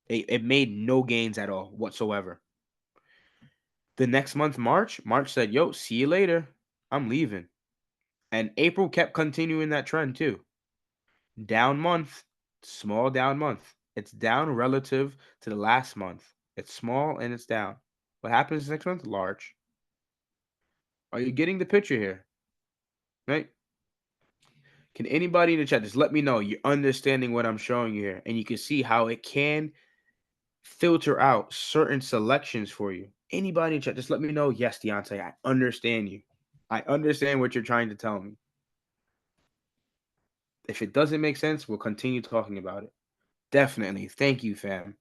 It made no gains at all whatsoever. The next month, March said, "Yo, see you later. I'm leaving." And April kept continuing that trend too. Down month, small down month. It's down relative to the last month. It's small and it's down. What happens next month? Large. Are you getting the picture here? Right? Can anybody in the chat just let me know you're understanding what I'm showing you here? And you can see how it can filter out certain selections for you. Anybody in chat, just let me know. Yes, Deontay, I understand you. I understand what you're trying to tell me. If it doesn't make sense, we'll continue talking about it. Definitely. Thank you, fam.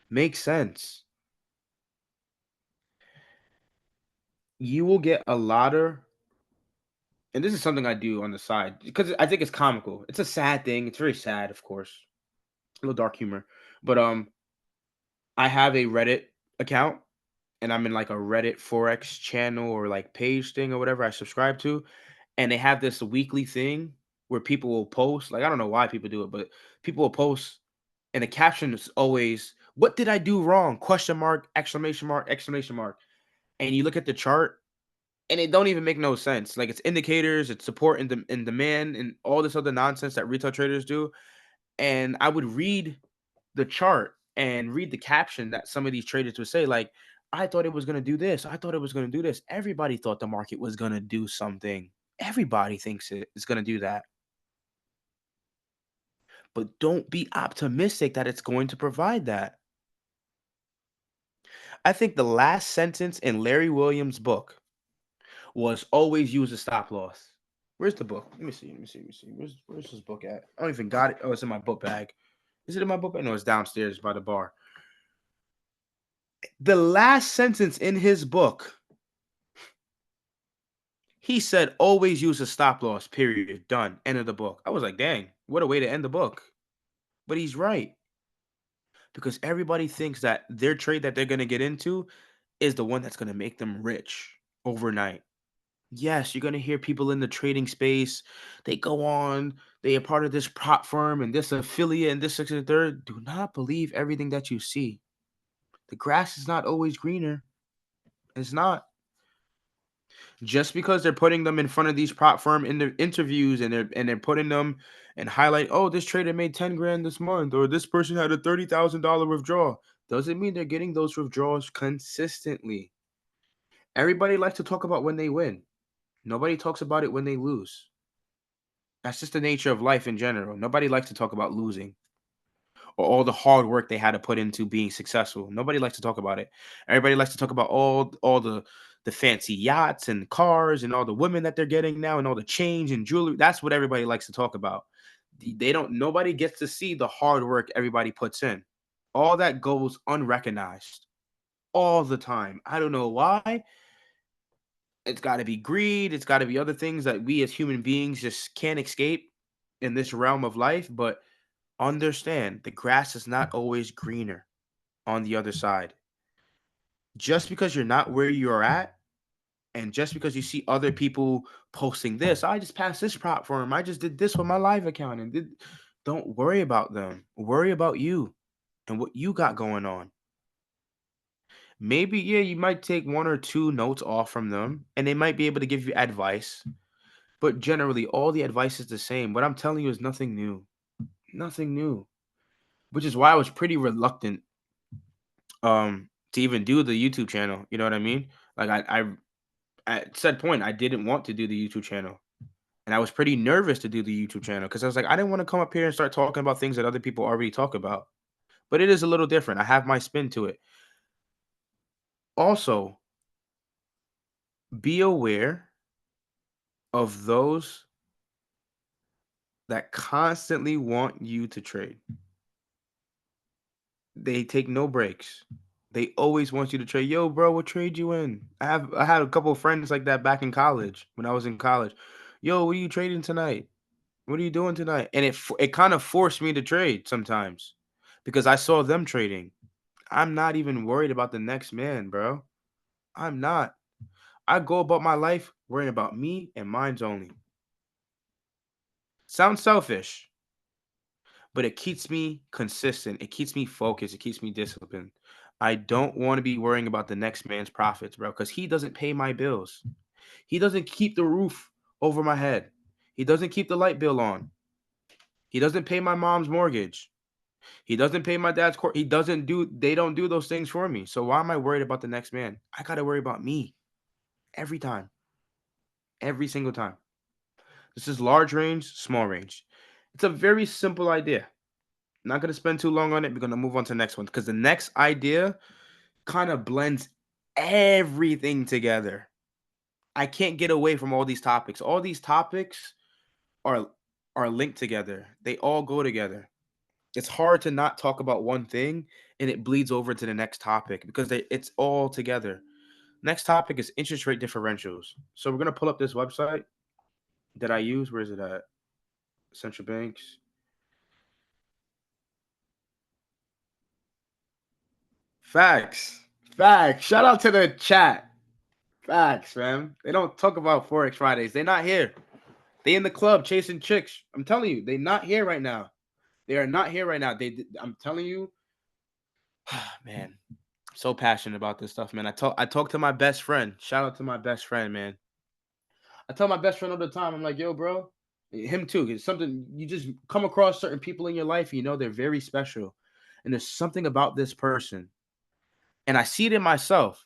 Makes sense. You will get a lot of, and this is something I do on the side because I think it's comical. It's a sad thing. It's very sad, of course. A little dark humor. But I have a Reddit account and I'm in like a Reddit Forex channel or like page thing or whatever I subscribe to. And they have this weekly thing where people will post, like I don't know why people do it, but people will post and the caption is always, "What did I do wrong?" Question mark, exclamation mark, exclamation mark. And you look at the chart and it don't even make no sense. Like it's indicators, it's support and demand and all this other nonsense that retail traders do. And I would read the chart and read the caption that some of these traders would say, like, "I thought it was going to do this. I thought it was going to do this." Everybody thought the market was going to do something. Everybody thinks it's going to do that. But don't be optimistic that it's going to provide that. I think the last sentence in Larry Williams' book was always use a stop loss. Where's the book? Let me see. Let me see. Let me see. Where's this book at? I don't even got it. Oh, it's in my book bag. Is it in my book bag? No, it's downstairs by the bar. The last sentence in his book, he said, always use a stop loss, period. Done. End of the book. I was like, dang, what a way to end the book. But he's right. Because everybody thinks that their trade that they're going to get into is the one that's going to make them rich overnight. Yes, you're going to hear people in the trading space. They go on, they are part of this prop firm and this affiliate and this, and third. Do not believe everything that you see. The grass is not always greener. It's not. Just because they're putting them in front of these prop firm in the interviews and they're putting them and highlight, oh, this trader made 10 grand this month, or this person had a $30,000 withdrawal, doesn't mean they're getting those withdrawals consistently. Everybody likes to talk about when they win. Nobody talks about it when they lose. That's just the nature of life in general. Nobody likes to talk about losing or all the hard work they had to put into being successful. Nobody likes to talk about it. Everybody likes to talk about all the fancy yachts and cars and all the women that they're getting now and all the change and jewelry. That's what everybody likes to talk about. They don't nobody gets to see the hard work everybody puts in. All that goes unrecognized all the time. I don't know why. It's got to be greed, it's got to be other things that we as human beings just can't escape in this realm of life, but understand the grass is not always greener on the other side. Just because you're not where you're at, and just because you see other people posting this, I just passed this prop firm, I just did this with my live account, and don't worry about them. Worry about you and what you got going on. Maybe, yeah, you might take one or two notes off from them, and they might be able to give you advice, but generally, all the advice is the same. What I'm telling you is nothing new. Nothing new. Which is why I was pretty reluctant to even do the YouTube channel. You know what I mean? Like I at said point, I didn't want to do the YouTube channel. And I was pretty nervous to do the YouTube channel because I was like, I didn't want to come up here and start talking about things that other people already talk about. But it is a little different. I have my spin to it. Also, be aware of those that constantly want you to trade. They take no breaks. They always want you to trade. Yo, bro, what trade you in? I had a couple of friends like that back in college when I was in college. Yo, what are you trading tonight? What are you doing tonight? And it kind of forced me to trade sometimes because I saw them trading. I'm not even worried about the next man, bro. I'm not. I go about my life worrying about me and mine's only. Sounds selfish, but it keeps me consistent. It keeps me focused. It keeps me disciplined. I don't want to be worrying about the next man's profits, bro, because he doesn't pay my bills. He doesn't keep the roof over my head. He doesn't keep the light bill on. He doesn't pay my mom's mortgage. He doesn't pay my dad's court. They don't do those things for me. So why am I worried about the next man? I got to worry about me every time, every single time. This is large range, small range. It's a very simple idea. Not going to spend too long on it. We're going to move on to the next one because the next idea kind of blends everything together. I can't get away from all these topics. All these topics are are linked together. They all go together. It's hard to not talk about one thing and it bleeds over to the next topic because it's all together. Next topic is interest rate differentials. So we're going to pull up this website that I use. Where is it at? Central banks. Facts. Facts. Shout out to the chat. Facts, man. They don't talk about Forex Fridays. They're not here. They in the club chasing chicks. I'm telling you, they're not here right now. They are not here right now. I'm telling you, man. I'm so passionate about this stuff, man. I talk to my best friend. Shout out to my best friend, man. I tell my best friend all the time. I'm like, yo, bro, him too. It's something you just come across certain people in your life. You know they're very special, and there's something about this person, and I see it in myself.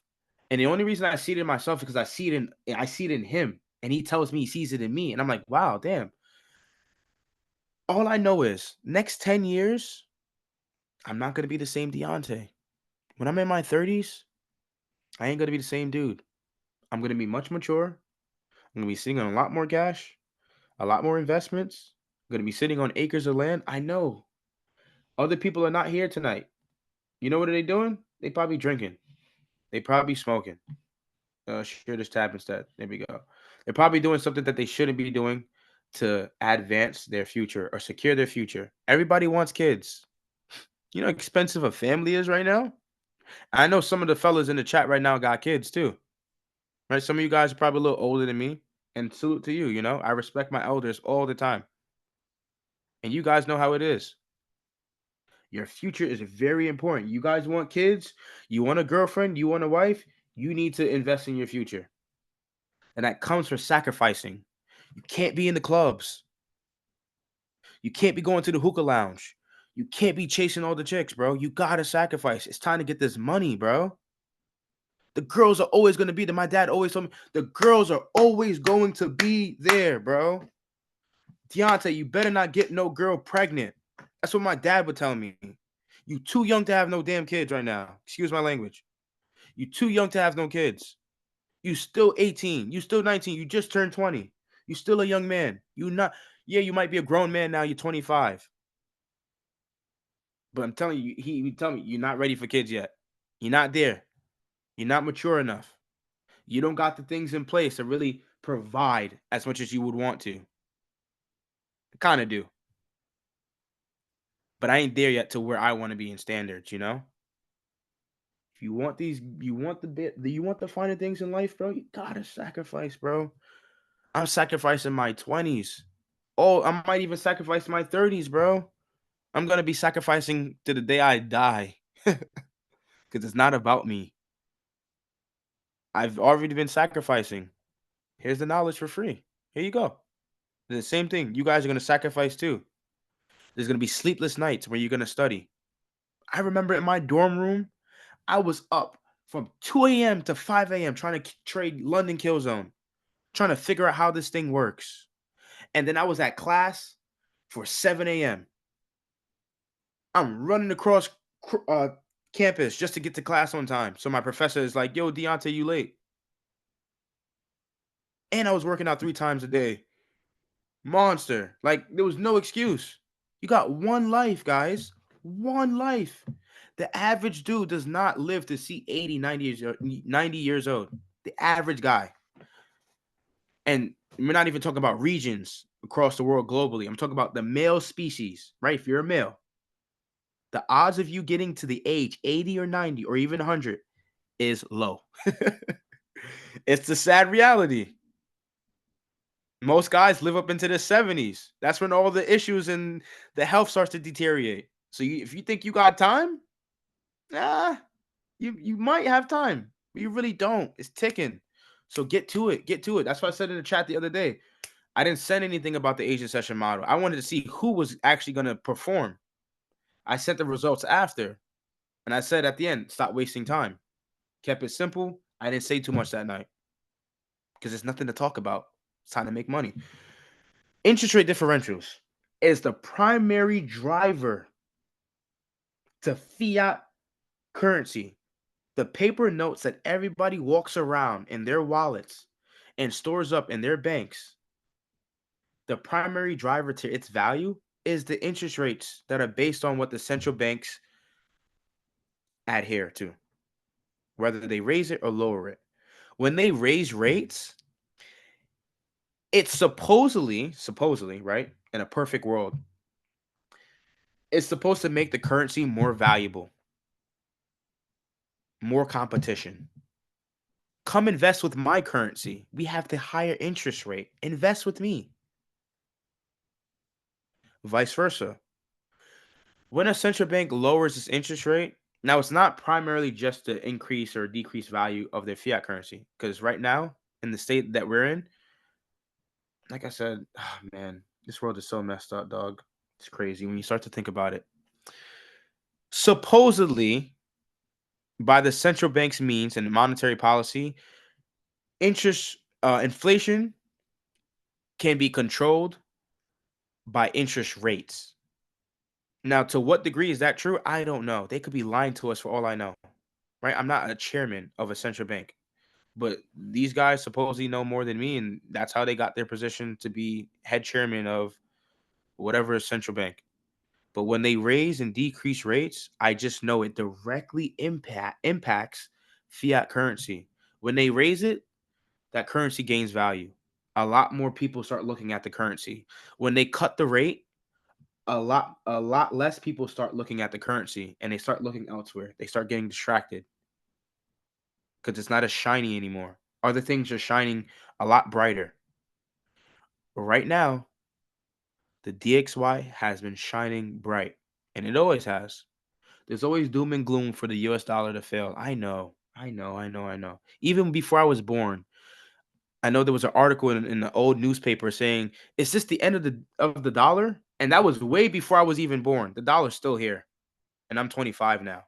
And the only reason I see it in myself is because I see it in him, and he tells me he sees it in me, and I'm like, wow, damn. All I know is next 10 years, I'm not gonna be the same Deontay. When I'm in my 30s, I ain't gonna be the same dude. I'm gonna be much mature. I'm gonna be sitting on a lot more cash, a lot more investments. I'm gonna be sitting on acres of land. I know other people are not here tonight. You know what are they doing? They probably drinking. They probably smoking. Share this tab instead. There we go. They're probably doing something that they shouldn't be doing to advance their future or secure their future. Everybody wants kids. You know how expensive a family is right now? I know some of the fellas in the chat right now got kids too. Right? Some of you guys are probably a little older than me. And salute to you, you know. I respect my elders all the time. And you guys know how it is. Your future is very important. You guys want kids, you want a girlfriend, you want a wife, you need to invest in your future. And that comes from sacrificing. You can't be in the clubs. You can't be going to the hookah lounge. You can't be chasing all the chicks, bro. You gotta sacrifice. It's time to get this money, bro. The girls are always gonna be there. My dad always told me the girls are always going to be there, bro. Deontay, you better not get no girl pregnant. That's what my dad would tell me. You too young to have no damn kids right now. Excuse my language. You too young to have no kids. You still 18. You still 19. You just turned 20. You still a young man. You not. Yeah, you might be a grown man now. You're 25. But I'm telling you, he would tell me you're not ready for kids yet. You're not there. You're not mature enough. You don't got the things in place to really provide as much as you would want to. Kind of do. But I ain't there yet to where I want to be in standards, you know? If you want these, you want the finer things in life, bro, you gotta sacrifice, bro. I'm sacrificing my 20s. Oh, I might even sacrifice my 30s, bro. I'm gonna be sacrificing to the day I die. Because it's not about me. I've already been sacrificing. Here's the knowledge for free. Here you go. The same thing. You guys are gonna sacrifice too. There's gonna be sleepless nights where you're gonna study. I remember in my dorm room, I was up from 2 a.m. to 5 a.m. trying to trade London Killzone, trying to figure out how this thing works. And then I was at class for 7 a.m. I'm running across campus just to get to class on time. So my professor is like, yo, Deontay, you late. And I was working out 3 times a day. Monster. Like, there was no excuse. You got one life, guys. One life. The average dude does not live to see 80, 90 years old. The average guy. And we're not even talking about regions across the world globally. I'm talking about the male species, right? If you're a male, the odds of you getting to the age 80 or 90 or even 100 is low. It's the sad reality. Most guys live up into the 70s. That's when all the issues and the health starts to deteriorate. So if you think you got time, ah, you might have time, but you really don't. It's ticking. So get to it. Get to it. That's what I said in the chat the other day. I didn't send anything about the Asian session model. I wanted to see who was actually going to perform. I sent the results after, and I said at the end, stop wasting time. Kept it simple. I didn't say too much that night because there's nothing to talk about. It's time to make money. Interest rate differentials is the primary driver to fiat currency. The paper notes that everybody walks around in their wallets and stores up in their banks. The primary driver to its value is the interest rates that are based on what the central banks adhere to, whether they raise it or lower it. When they raise rates, it's supposedly, right, in a perfect world, it's supposed to make the currency more valuable, more competition. Come invest with my currency. We have the higher interest rate. Invest with me. Vice versa. When a central bank lowers its interest rate, now it's not primarily just to increase or decrease value of their fiat currency. Because right now, in the state that we're in, like I said, oh man, this world is so messed up, dog. It's crazy when you start to think about it. Supposedly, by the central bank's means and monetary policy, inflation can be controlled by interest rates. Now, to what degree is that true? I don't know. They could be lying to us for all I know, right? I'm not a chairman of a central bank, but these guys supposedly know more than me, and that's how they got their position to be head chairman of whatever central bank. But when they raise and decrease rates, I just know it directly impacts fiat currency. When they raise it, that currency gains value. A lot more people start looking at the currency. When they cut the rate, a lot less people start looking at the currency and they start looking elsewhere. They start getting distracted because it's not as shiny anymore. Other things are shining a lot brighter. But right now, the DXY has been shining bright, and it always has. There's always doom and gloom for the US dollar to fail. I know. Even before I was born, I know there was an article in the old newspaper saying, "Is this the end of the dollar?" And that was way before I was even born. The dollar's still here, and I'm 25 now.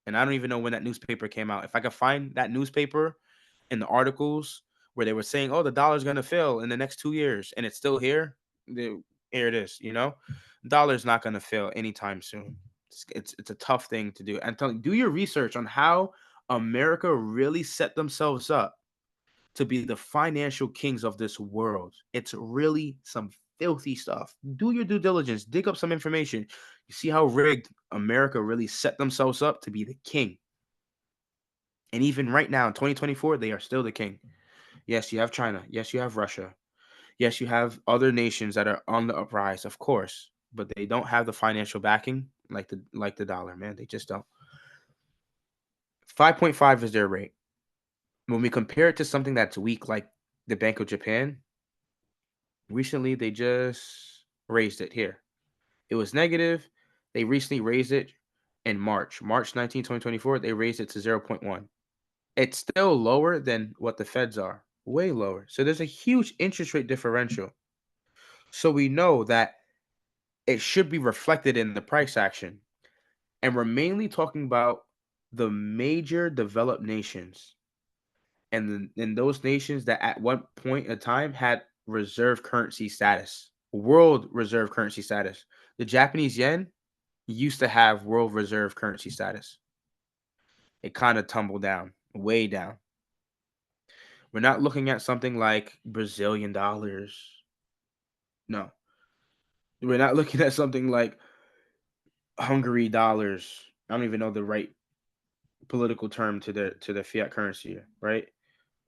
And I don't even know when that newspaper came out. If I could find that newspaper in the articles where they were saying, "Oh, the dollar's gonna fail in the next 2 years," and it's still here, here it is. Dollar's not gonna fail anytime soon. It's a tough thing to do. And do your research on how America really set themselves up to be the financial kings of this world. It's really some filthy stuff. Do your due diligence, dig up some information. You see how rigged America really set themselves up to be the king. And even right now in 2024, they are still the king. Yes, you have China. Yes, you have Russia. Yes, you have other nations that are on the uprise, of course, but they don't have the financial backing like the dollar, man. They just don't. 5.5 is their rate. When we compare it to something that's weak like the Bank of Japan, recently they just raised it here. It was negative. They recently raised it in March 19, 2024. They raised it to 0.1. It's still lower than what the Feds are, way lower. So there's a huge interest rate differential. So we know that it should be reflected in the price action. And we're mainly talking about the major developed nations and in those nations that at one point in time had reserve currency status, world reserve currency status. The Japanese yen used to have world reserve currency status. It kind of tumbled down, way down. We're not looking at something like Brazilian dollars. No. We're not looking at something like Hungary dollars. I don't even know the right political term to the fiat currency, right?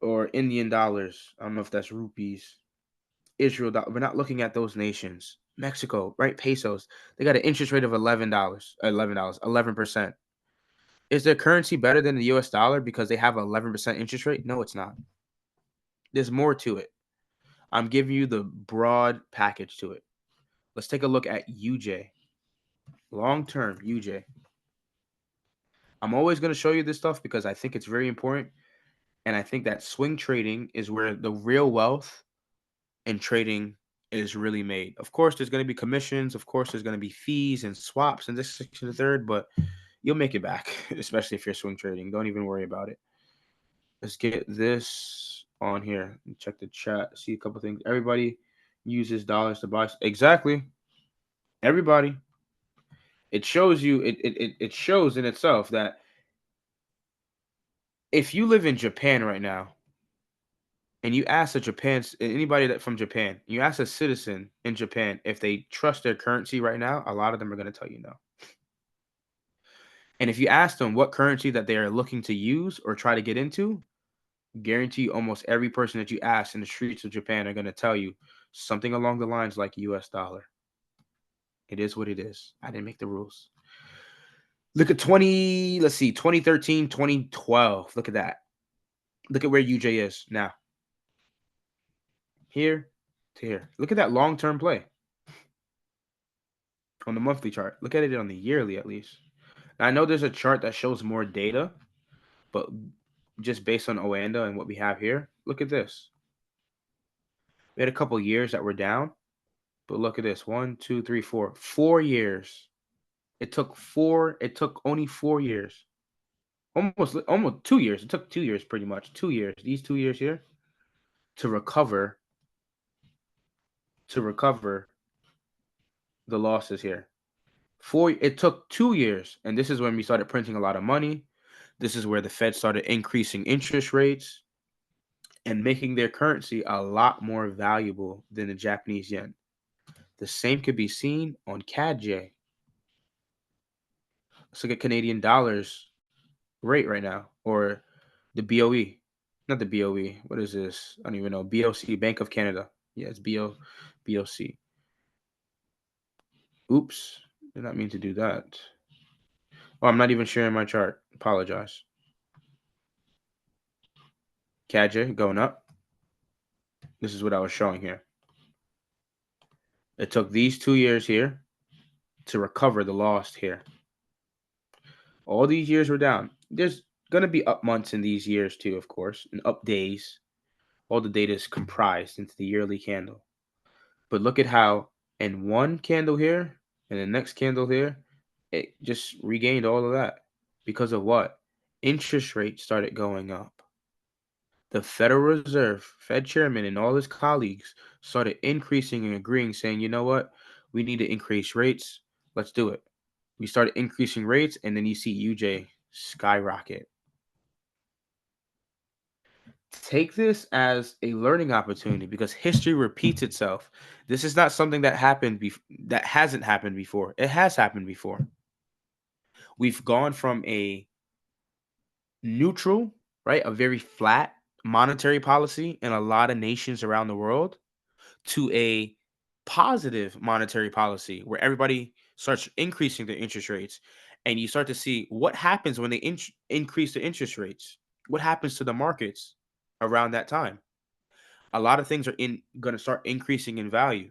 Or Indian dollars. I don't know if that's rupees. Israel. We're not looking at those nations. Mexico, right? Pesos. They got an interest rate of $11. $11. 11%. Is their currency better than the US dollar because they have an 11% interest rate? No, it's not. There's more to it. I'm giving you the broad package to it. Let's take a look at UJ. Long term UJ. I'm always going to show you this stuff because I think it's very important. And I think that swing trading is where the real wealth in trading is really made. Of course, there's going to be commissions. Of course, there's going to be fees and swaps and this, section, the third, but you'll make it back, especially if you're swing trading. Don't even worry about it. Let's get this on here. Check the chat. See a couple things. Everybody uses dollars to buy. Exactly. Everybody. It shows you. It shows in itself that if you live in Japan right now and you ask anybody that from Japan, you ask a citizen in Japan if they trust their currency right now, a lot of them are going to tell you no. And if you ask them what currency that they are looking to use or try to get into, guarantee almost every person that you ask in the streets of Japan are going to tell you something along the lines like US dollar. It is what it is. I didn't make the rules. Look at 2013, 2012. Look at that. Look at where UJ is now. Here to here. Look at that long-term play on the monthly chart. Look at it on the yearly at least. Now, I know there's a chart that shows more data, but just based on Oanda and what we have here, look at this. We had a couple years that were down, but look at this. 1, 2, 3, 4. 4 years. It took only 4 years. Almost 2 years. It took 2 years pretty much. 2 years. These 2 years here to recover the losses here. It took 2 years, and this is when we started printing a lot of money. This is where the Fed started increasing interest rates and making their currency a lot more valuable than the Japanese yen. The same could be seen on CAD-J. Let's look at Canadian dollars rate right now, or the BOE. Not the BOE. What is this? I don't even know. BOC, Bank of Canada. Yeah, it's BOC. Oops. Did not mean to do that. Oh, I'm not even sharing my chart. Apologize. CAD-J going up. This is what I was showing here. It took these 2 years here to recover the lost here. All these years were down. There's going to be up months in these years too, of course, and up days. All the data is comprised into the yearly candle. But look at how in one candle here and the next candle here, it just regained all of that. Because of what? Interest rates started going up. The Federal Reserve, Fed chairman, and all his colleagues started increasing and agreeing, saying, you know what? We need to increase rates. Let's do it. We started increasing rates, and then you see UJ skyrocket. Take this as a learning opportunity because history repeats itself. This is not something that that hasn't happened before. It has happened before. We've gone from a neutral, right, a very flat monetary policy in a lot of nations around the world to a positive monetary policy where everybody starts increasing the interest rates, and you start to see what happens when they increase the interest rates. What happens to the markets around that time? A lot of things are going to start increasing in value,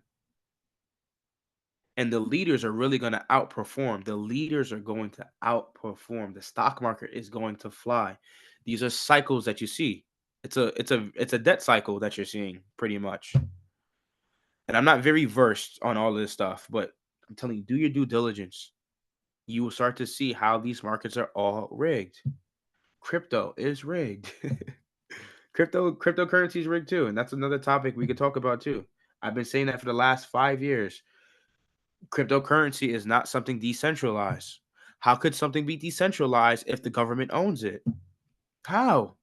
and the leaders are really going to outperform. The leaders are going to outperform. The stock market is going to fly. These are cycles that you see. It's a debt cycle that you're seeing pretty much. And I'm not very versed on all this stuff, but I'm telling you, do your due diligence. You will start to see how these markets are all rigged. Crypto is rigged. Cryptocurrency is rigged too, and that's another topic we could talk about too. I've been saying that for the last 5 years. Cryptocurrency is not something decentralized. How could something be decentralized if the government owns it? How?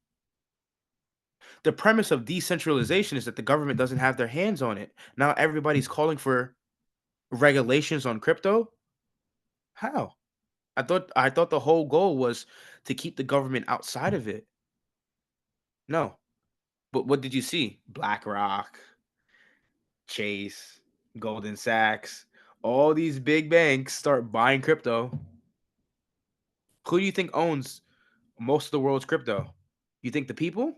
The premise of decentralization is that the government doesn't have their hands on it. Now everybody's calling for regulations on crypto. How? I thought the whole goal was to keep the government outside of it. No. But what did you see? BlackRock, Chase, Goldman Sachs, all these big banks start buying crypto. Who do you think owns most of the world's crypto? You think the people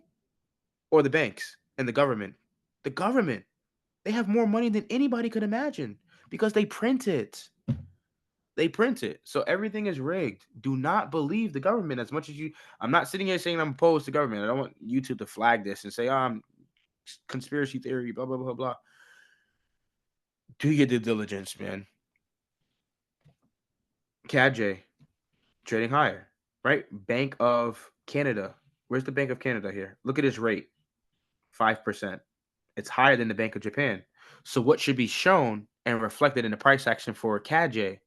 or the banks and the government? The government. They have more money than anybody could imagine because they print it. They print it. So everything is rigged. Do not believe the government as much as you. I'm not sitting here saying I'm opposed to government. I don't want YouTube to flag this and say, oh, I'm conspiracy theory, blah, blah, blah, blah. Do your due diligence, man. CAD trading higher, right? Bank of Canada. Where's the Bank of Canada here? Look at his rate, 5%. It's higher than the Bank of Japan. So what should be shown and reflected in the price action for CAD?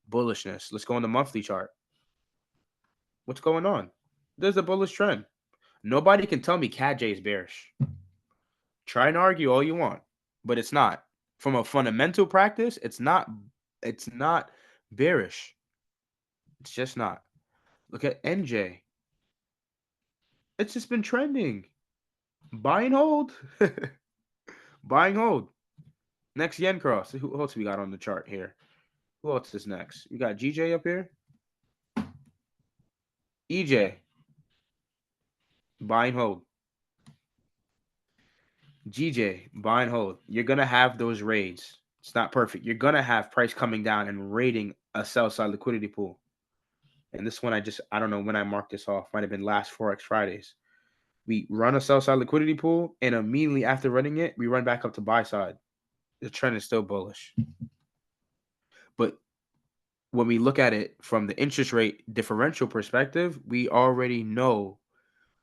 Bullishness. Let's go on the monthly chart. What's going on? There's a bullish trend. Nobody can tell me CAD is bearish. Try and argue all you want, but it's not. From a fundamental practice, it's not. It's not bearish. It's just not. Look at NJ. It's just been trending. Buy and hold. Buy and hold. Next yen cross. Who else we got on the chart here? Who else is next? We got GJ up here. EJ. Buy and hold. GJ. Buy and hold. You're going to have those raids. It's not perfect. You're going to have price coming down and raiding a sell side liquidity pool. And this one, I don't know when I marked this off. Might have been last Forex Fridays. We run a sell side liquidity pool, and immediately after running it, we run back up to buy side. The trend is still bullish. But when we look at it from the interest rate differential perspective, we already know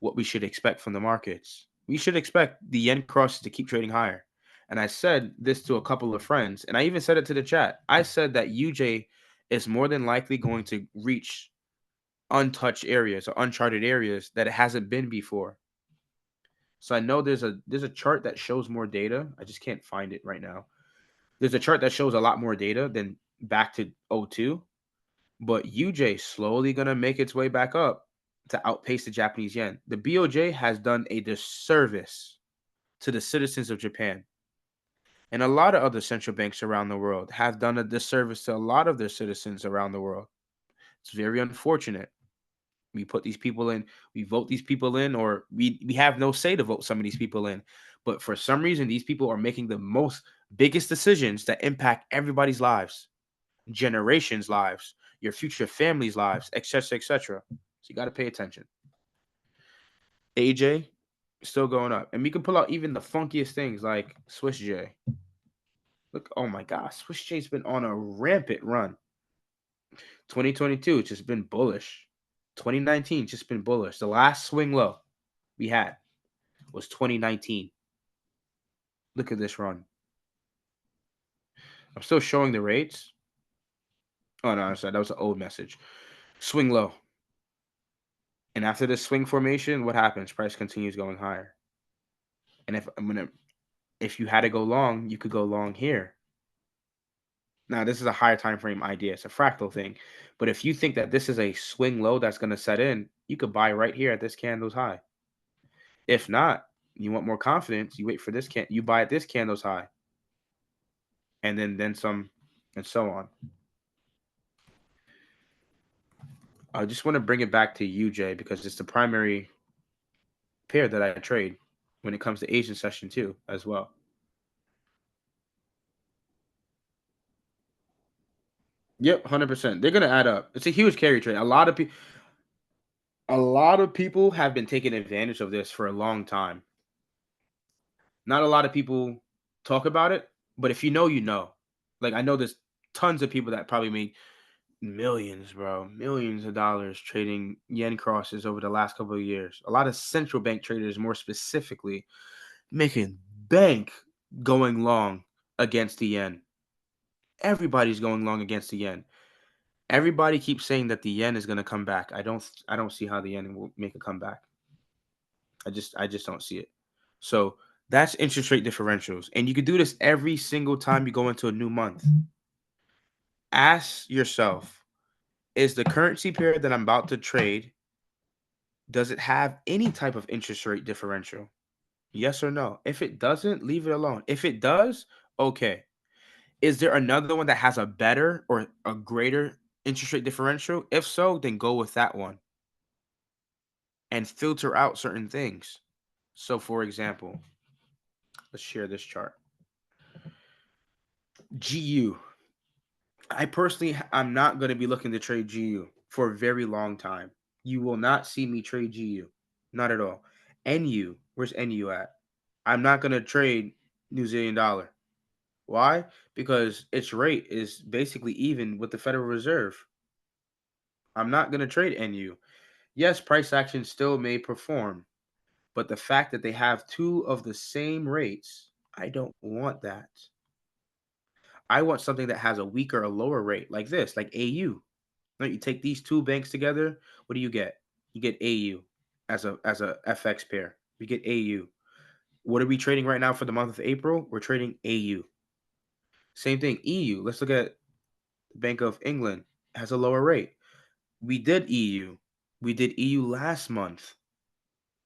what we should expect from the markets. We should expect the yen crosses to keep trading higher. And I said this to a couple of friends, and I even said it to the chat. I said that UJ is more than likely going to reach untouched areas or uncharted areas that it hasn't been before. So I know there's a chart that shows more data. I just can't find it right now. There's a chart that shows a lot more data than back to '02, but UJ slowly going to make its way back up to outpace the Japanese yen. The BOJ has done a disservice to the citizens of Japan. And a lot of other central banks around the world have done a disservice to a lot of their citizens around the world. It's very unfortunate. We put these people in, we vote these people in, or we have no say to vote some of these people in. But for some reason, these people are making the most biggest decisions that impact everybody's lives, generations' lives, your future family's lives, etc., etc. So you got to pay attention. AJ still going up, and we can pull out even the funkiest things like Swiss J. Look, oh my gosh, Swiss J's been on a rampant run. 2022 just been bullish. 2019 just been bullish. The last swing low we had was 2019. Look at this run. I'm still showing the rates. Oh no, I'm sorry, that was an old message. Swing low. And after this swing formation, what happens? Price continues going higher. And if you had to go long, you could go long here. Now, this is a higher time frame idea. It's a fractal thing. But if you think that this is a swing low that's going to set in, you could buy right here at this candle's high. If not, you want more confidence, you wait for this you buy at this candle's high. And then some, and so on. I just want to bring it back to UJ because it's the primary pair that I trade when it comes to Asian session too, as well. Yep, 100%. They're gonna add up. It's a huge carry trade. A lot of people have been taking advantage of this for a long time. Not a lot of people talk about it, but if you know, you know. Like I know there's tons of people that probably made millions, bro, millions of dollars trading yen crosses over the last couple of years. A lot of central bank traders, more specifically, making bank going long against the yen. Everybody's going long against the yen. Everybody keeps saying that the yen is going to come back. I don't see how the yen will make a comeback. I just don't see it. So that's interest rate differentials. And you can do this every single time you go into a new month. Ask yourself, is the currency pair that I'm about to trade, does it have any type of interest rate differential? Yes or no? If it doesn't, leave it alone. If it does, okay. Is there another one that has a better or a greater interest rate differential? If so, then go with that one and filter out certain things. So, for example, let's share this chart. GU. I'm not going to be looking to trade GU for a very long time. You will not see me trade GU. Not at all. NU. Where's NU at? I'm not going to trade New Zealand dollar. Why? Because its rate is basically even with the Federal Reserve. I'm not going to trade NU. Yes, price action still may perform, but the fact that they have two of the same rates, I don't want that. I want something that has a weaker or lower rate like this, like AU. Right? You take these two banks together, what do you get? You get AU as a FX pair. We get AU. What are we trading right now for the month of April? We're trading AU. Same thing, EU. Let's look at the Bank of England. It has a lower rate. We did EU. We did EU last month.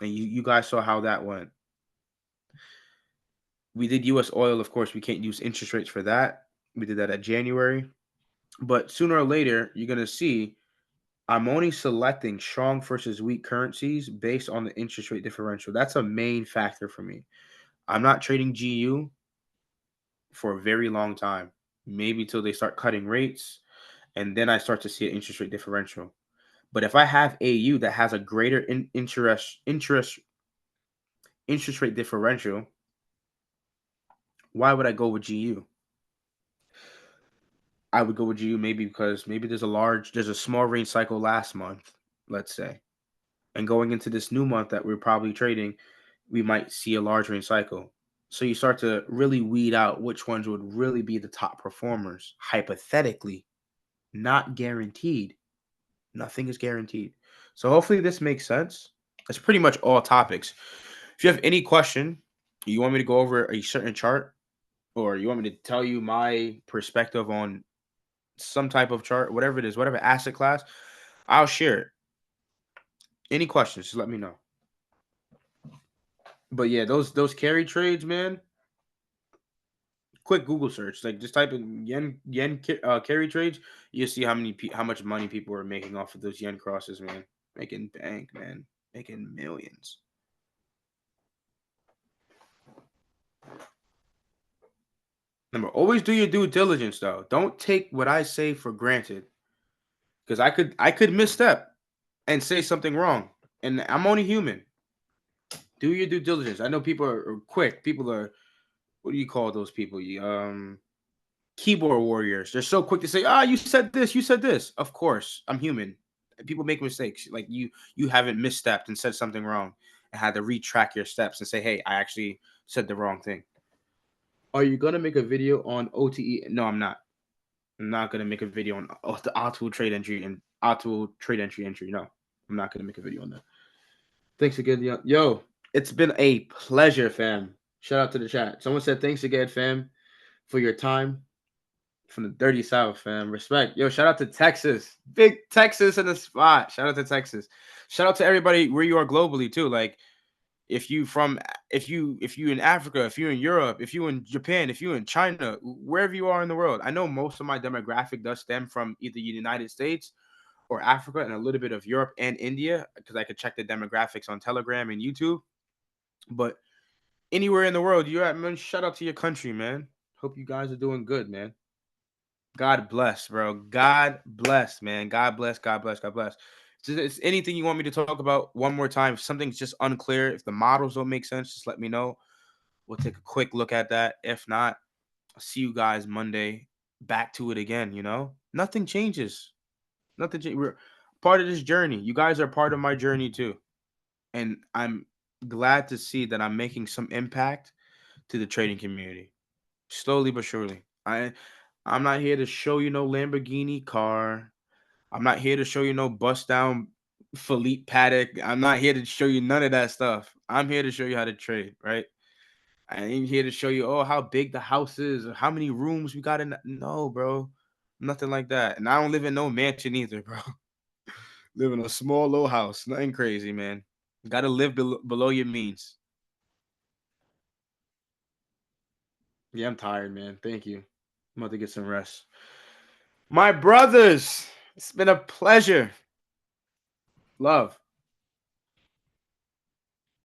And you guys saw how that went. We did US oil, of course, we can't use interest rates for that. We did that at January. But sooner or later, you're gonna see I'm only selecting strong versus weak currencies based on the interest rate differential. That's a main factor for me. I'm not trading GU for a very long time, maybe till they start cutting rates, and then I start to see an interest rate differential. But if I have AU that has a greater interest rate differential, why would I go with GU? I would go with GU maybe because maybe there's a small range cycle last month, let's say. And going into this new month that we're probably trading, we might see a large range cycle. So you start to really weed out which ones would really be the top performers, hypothetically, not guaranteed. Nothing is guaranteed. So hopefully this makes sense. That's pretty much all topics. If you have any question, you want me to go over a certain chart, or you want me to tell you my perspective on some type of chart, whatever it is, whatever asset class, I'll share it. Any questions, just let me know. But yeah, those carry trades, man. Quick Google search, like just type in carry trades. You see how much money people are making off of those yen crosses, man. Making bank, man, making millions. Remember, always do your due diligence, though. Don't take what I say for granted, because I could misstep and say something wrong, and I'm only human. Do your due diligence. I know people are quick. People are, what do you call those people? Keyboard warriors. They're so quick to say, "Ah, you said this. You said this." Of course, I'm human. People make mistakes. Like you haven't misstepped and said something wrong and had to retrack your steps and say, "Hey, I actually said the wrong thing." Are you gonna make a video on OTE? No, I'm not. I'm not gonna make a video on the auto trade entry and auto trade entry. No, I'm not gonna make a video on that. Thanks again, yo. It's been a pleasure, fam. Shout out to the chat. Someone said thanks again, fam, for your time from the dirty South, fam. Respect. Yo, shout out to Texas. Big Texas in the spot. Shout out to Texas. Shout out to everybody where you are globally too. Like if you in Africa, if you're in Europe, if you in Japan, if you in China, wherever you are in the world. I know most of my demographic does stem from either the United States or Africa and a little bit of Europe and India because I could check the demographics on Telegram and YouTube. But anywhere in the world you're at, man, shout out to your country, man. Hope you guys are doing good, man. God bless, bro. God bless, man. God bless. God bless. God bless. If there's anything you want me to talk about one more time, if something's just unclear, if the models don't make sense, just let me know. We'll take a quick look at that. If not, I'll see you guys Monday. Back to it again, Nothing changes. Nothing changes. We're part of this journey. You guys are part of my journey too. And I'm glad to see that I'm making some impact to the trading community. Slowly but surely. I'm not here to show you no Lamborghini car. I'm not here to show you no bust down Philippe Paddock. I'm not here to show you none of that stuff. I'm here to show you how to trade, right? I ain't here to show you, oh, how big the house is or how many rooms we got in. No, bro. Nothing like that. And I don't live in no mansion either, bro. Live in a small little house. Nothing crazy, man. Got to live below your means. Yeah, I'm tired, man. Thank you. I'm about to get some rest. My brothers, it's been a pleasure. Love.